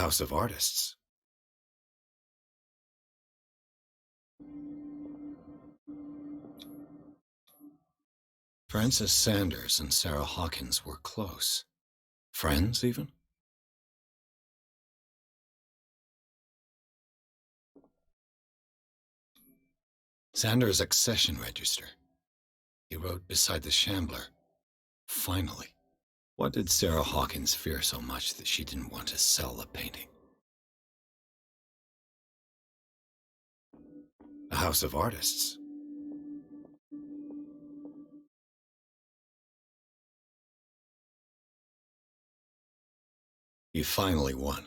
House of Artists. Francis Sanders and Sarah Hawkins were close. Friends, even? Sanders' accession register. He wrote beside the Shambler, "Finally." What did Sarah Hawkins fear so much that she didn't want to sell the painting? A House of Artists. He finally won.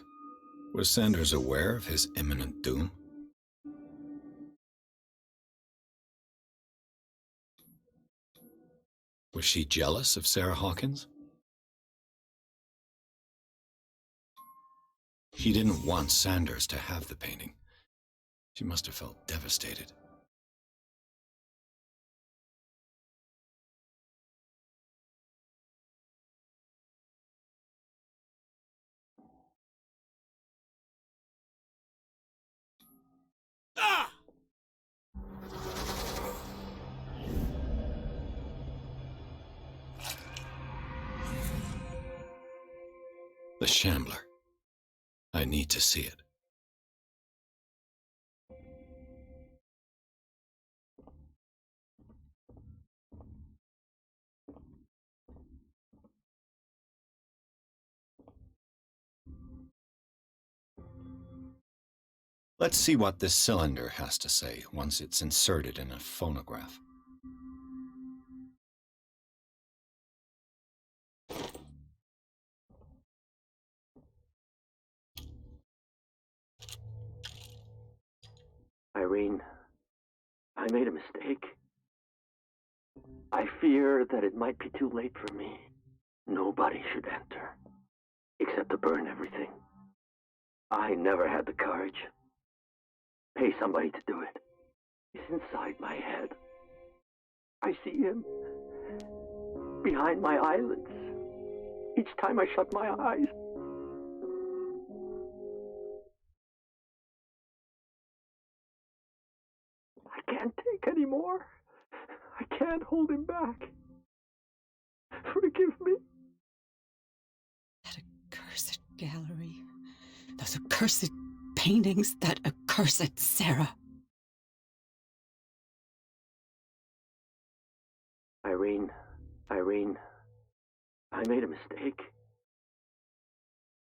Was Sanders aware of his imminent doom? Was she jealous of Sarah Hawkins? She didn't want Sanders to have the painting. She must have felt devastated. Ah! The Shambler. I need to see it. Let's see what this cylinder has to say once it's inserted in a phonograph. Irene, I made a mistake. I fear that it might be too late for me. Nobody should enter, except to burn everything. I never had the courage. Pay somebody to do it. He's inside my head. I see him behind my eyelids each time I shut my eyes. I can't take any more. I can't hold him back. Forgive me. That accursed gallery. Those accursed paintings. That accursed Sarah. Irene, I made a mistake.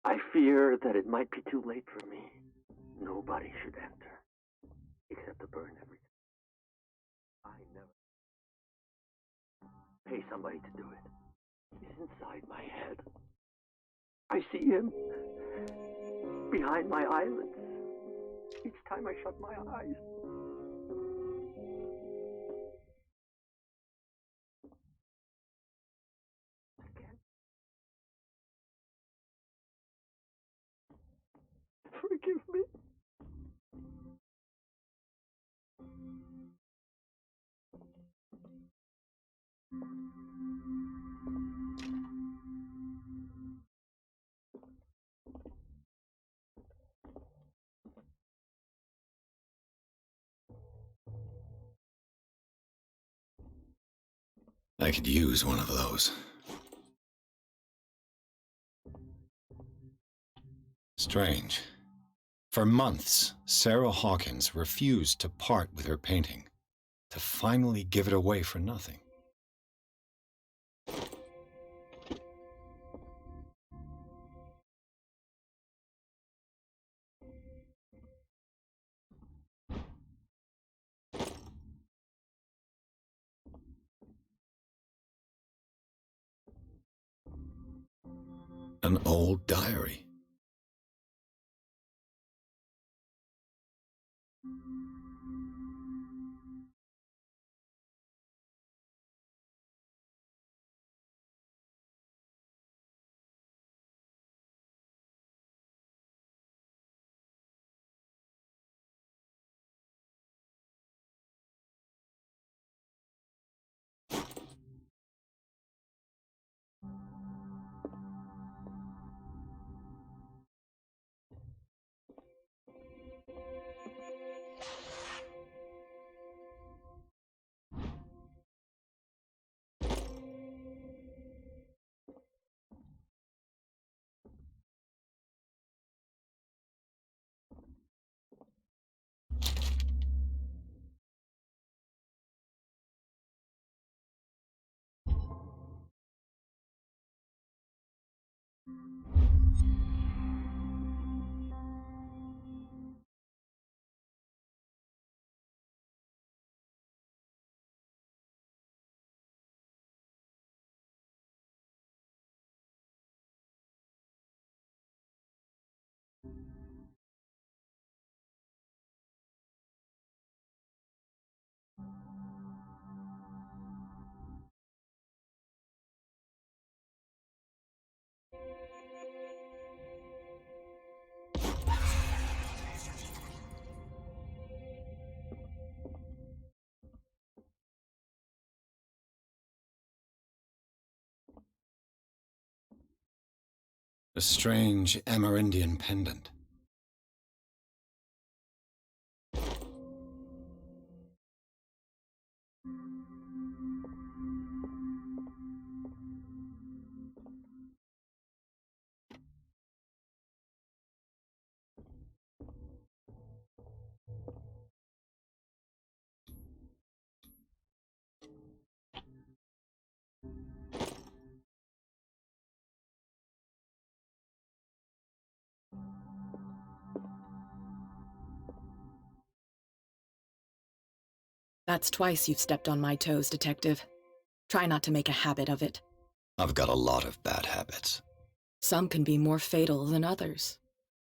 I fear that it might be too late for me. Nobody should enter, except to burn everything. I never. Pay somebody to do it. He's inside my head. I see him behind my eyelids each time I shut my eyes. I can't. Forgive me. I could use one of those. Strange. For months, Sarah Hawkins refused to part with her painting, to finally give it away for nothing. An old diary. A strange Amerindian pendant. That's twice you've stepped on my toes, Detective. Try not to make a habit of it. I've got a lot of bad habits. Some can be more fatal than others.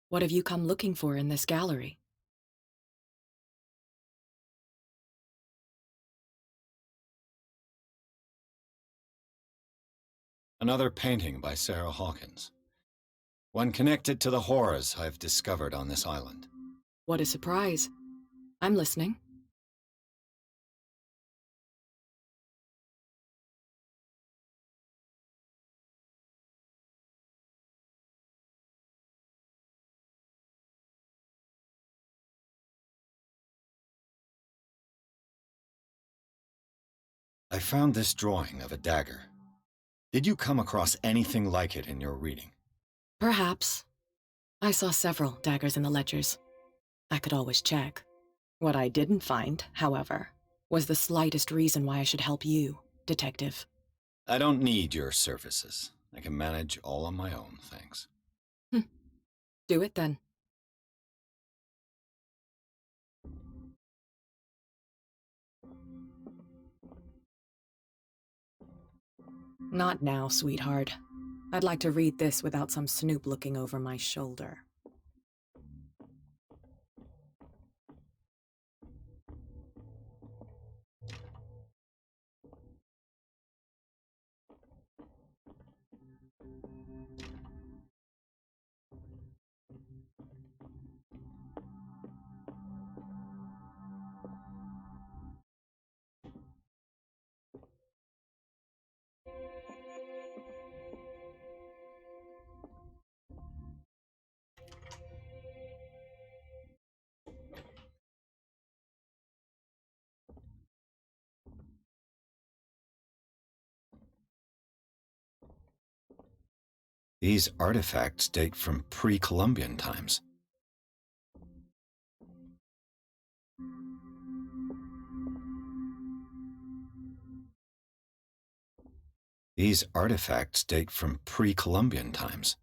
What have you come looking for in this gallery? Another painting by Sarah Hawkins. One connected to the horrors I've discovered on this island. What a surprise. I'm listening. I found this drawing of a dagger. Did you come across anything like it in your reading? Perhaps. I saw several daggers in the ledgers. I could always check. What I didn't find, however, was the slightest reason why I should help you, Detective. I don't need your services. I can manage all on my own, thanks. Do it then. Not now, sweetheart. I'd like to read this without some snoop looking over my shoulder. These artifacts date from pre-Columbian times. These artifacts date from pre-Columbian times.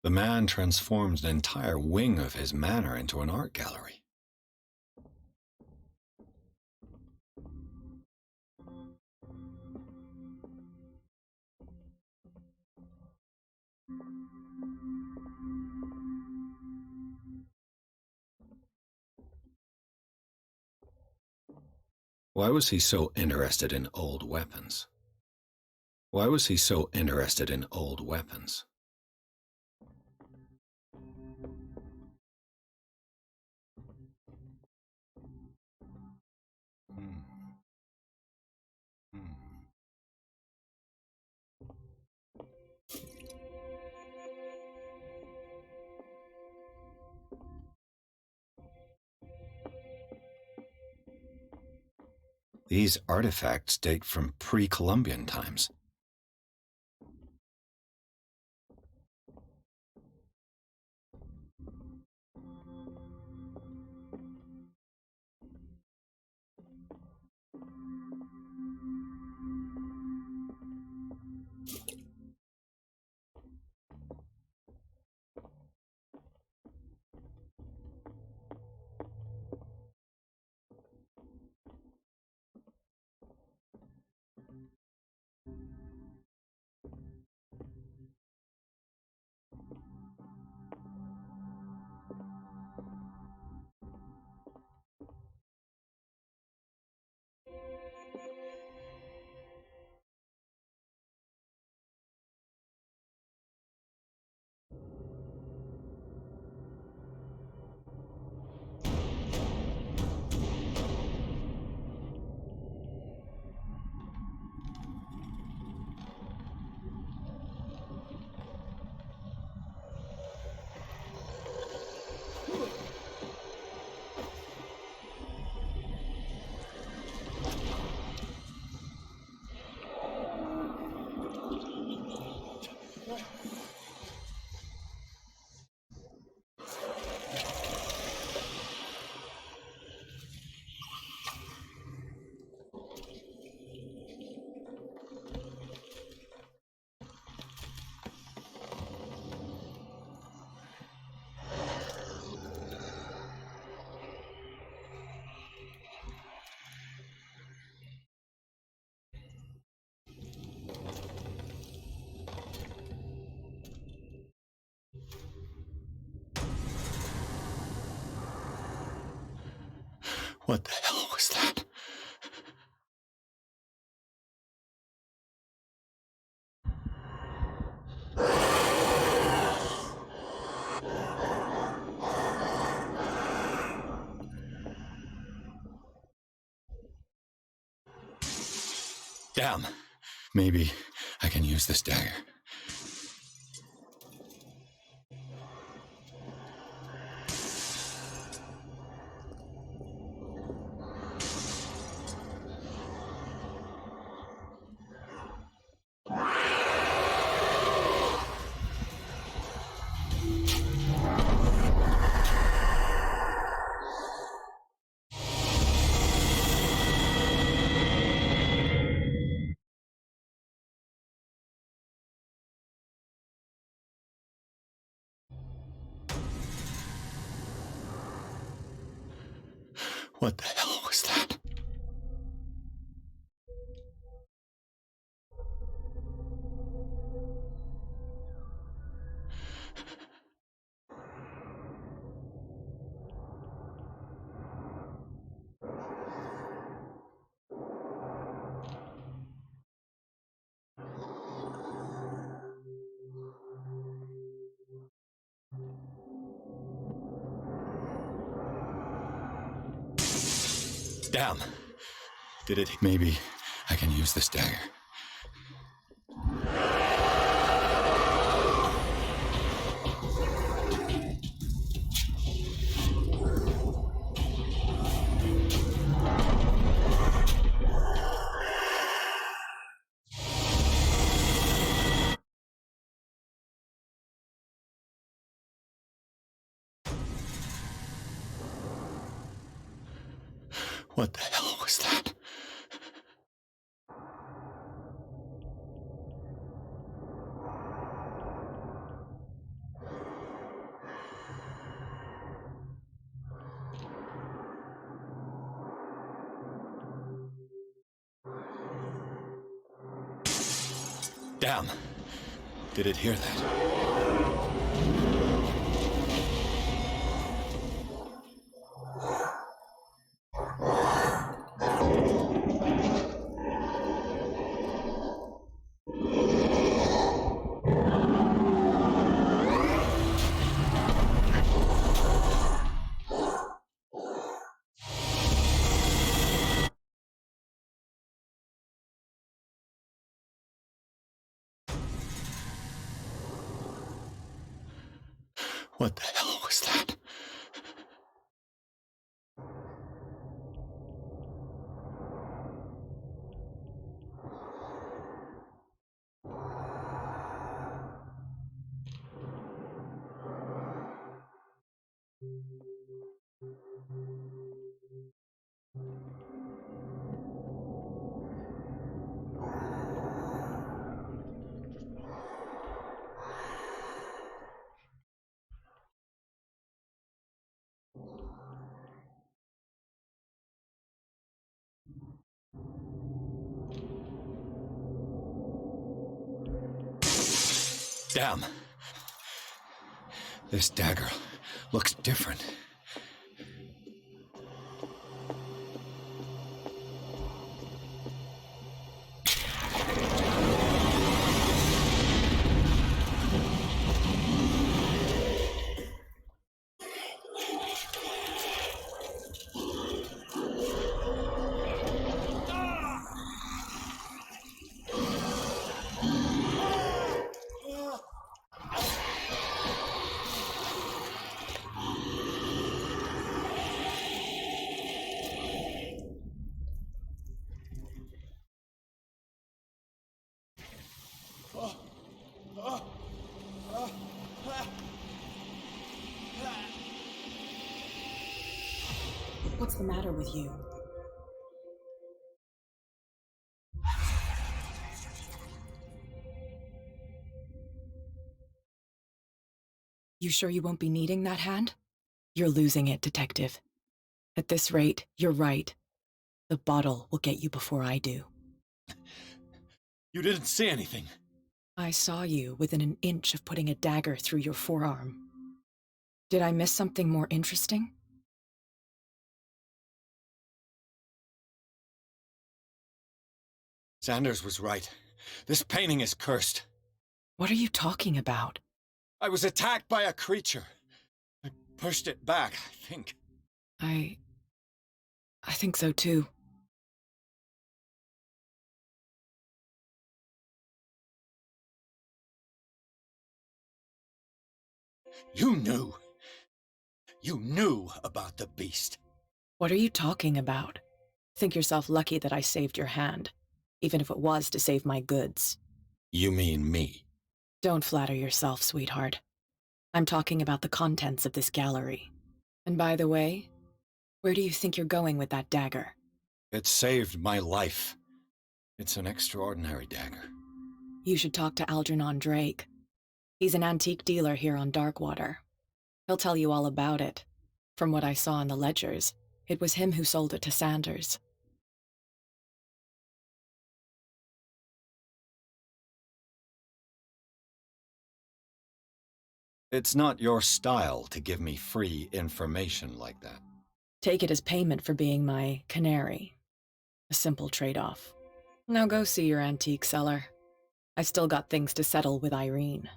The man transforms an entire wing of his manor into an art gallery. Why was he so interested in old weapons? Why was he so interested in old weapons? These artifacts date from pre-Columbian times. What the hell was that? Damn. Maybe I can use this dagger. What the hell was that? Damn. Did it? Maybe I can use this dagger. What the hell was that? Damn. Did it hear that? What the hell was that? Damn. This dagger looks different. What's the matter with you? You sure you won't be needing that hand? You're losing it, Detective. At this rate, you're right. The bottle will get you before I do. You didn't see anything. I saw you within an inch of putting a dagger through your forearm. Did I miss something more interesting? Sanders was right. This painting is cursed. What are you talking about? I was attacked by a creature. I pushed it back, I think. I think so too. You knew. You knew about the beast. What are you talking about? Think yourself lucky that I saved your hand, even if it was to save my goods. You mean me? Don't flatter yourself, sweetheart. I'm talking about the contents of this gallery. And by the way, where do you think you're going with that dagger? It saved my life. It's an extraordinary dagger. You should talk to Algernon Drake. He's an antique dealer here on Darkwater. He'll tell you all about it. From what I saw in the ledgers, it was him who sold it to Sanders. It's not your style to give me free information like that. Take it as payment for being my canary. A simple trade-off. Now go see your antique seller. I've still got things to settle with Irene.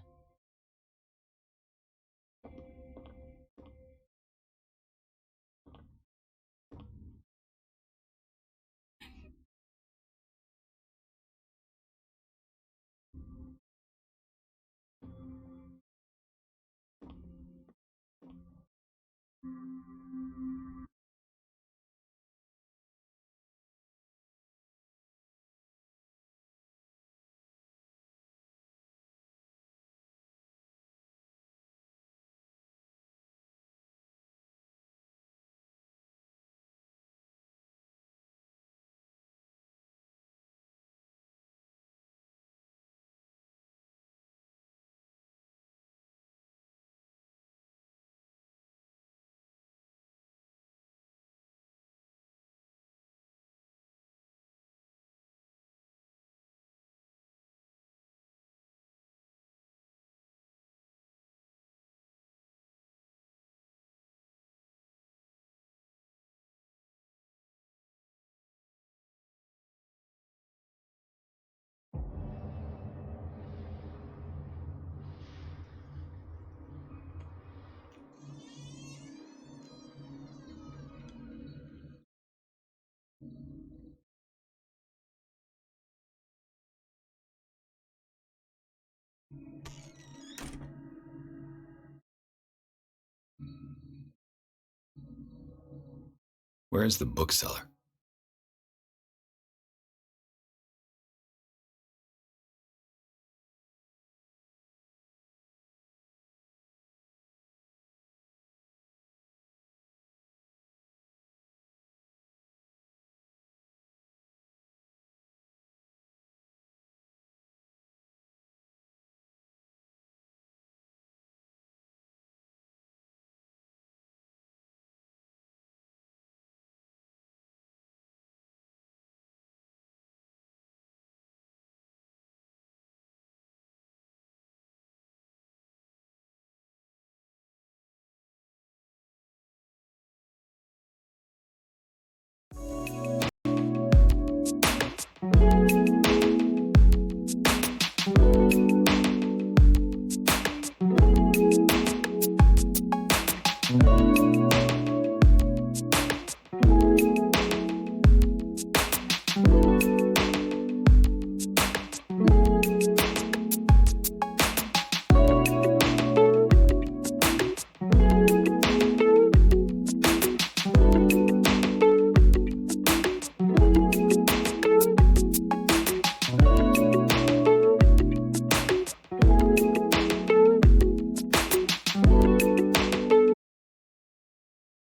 Where's the bookseller?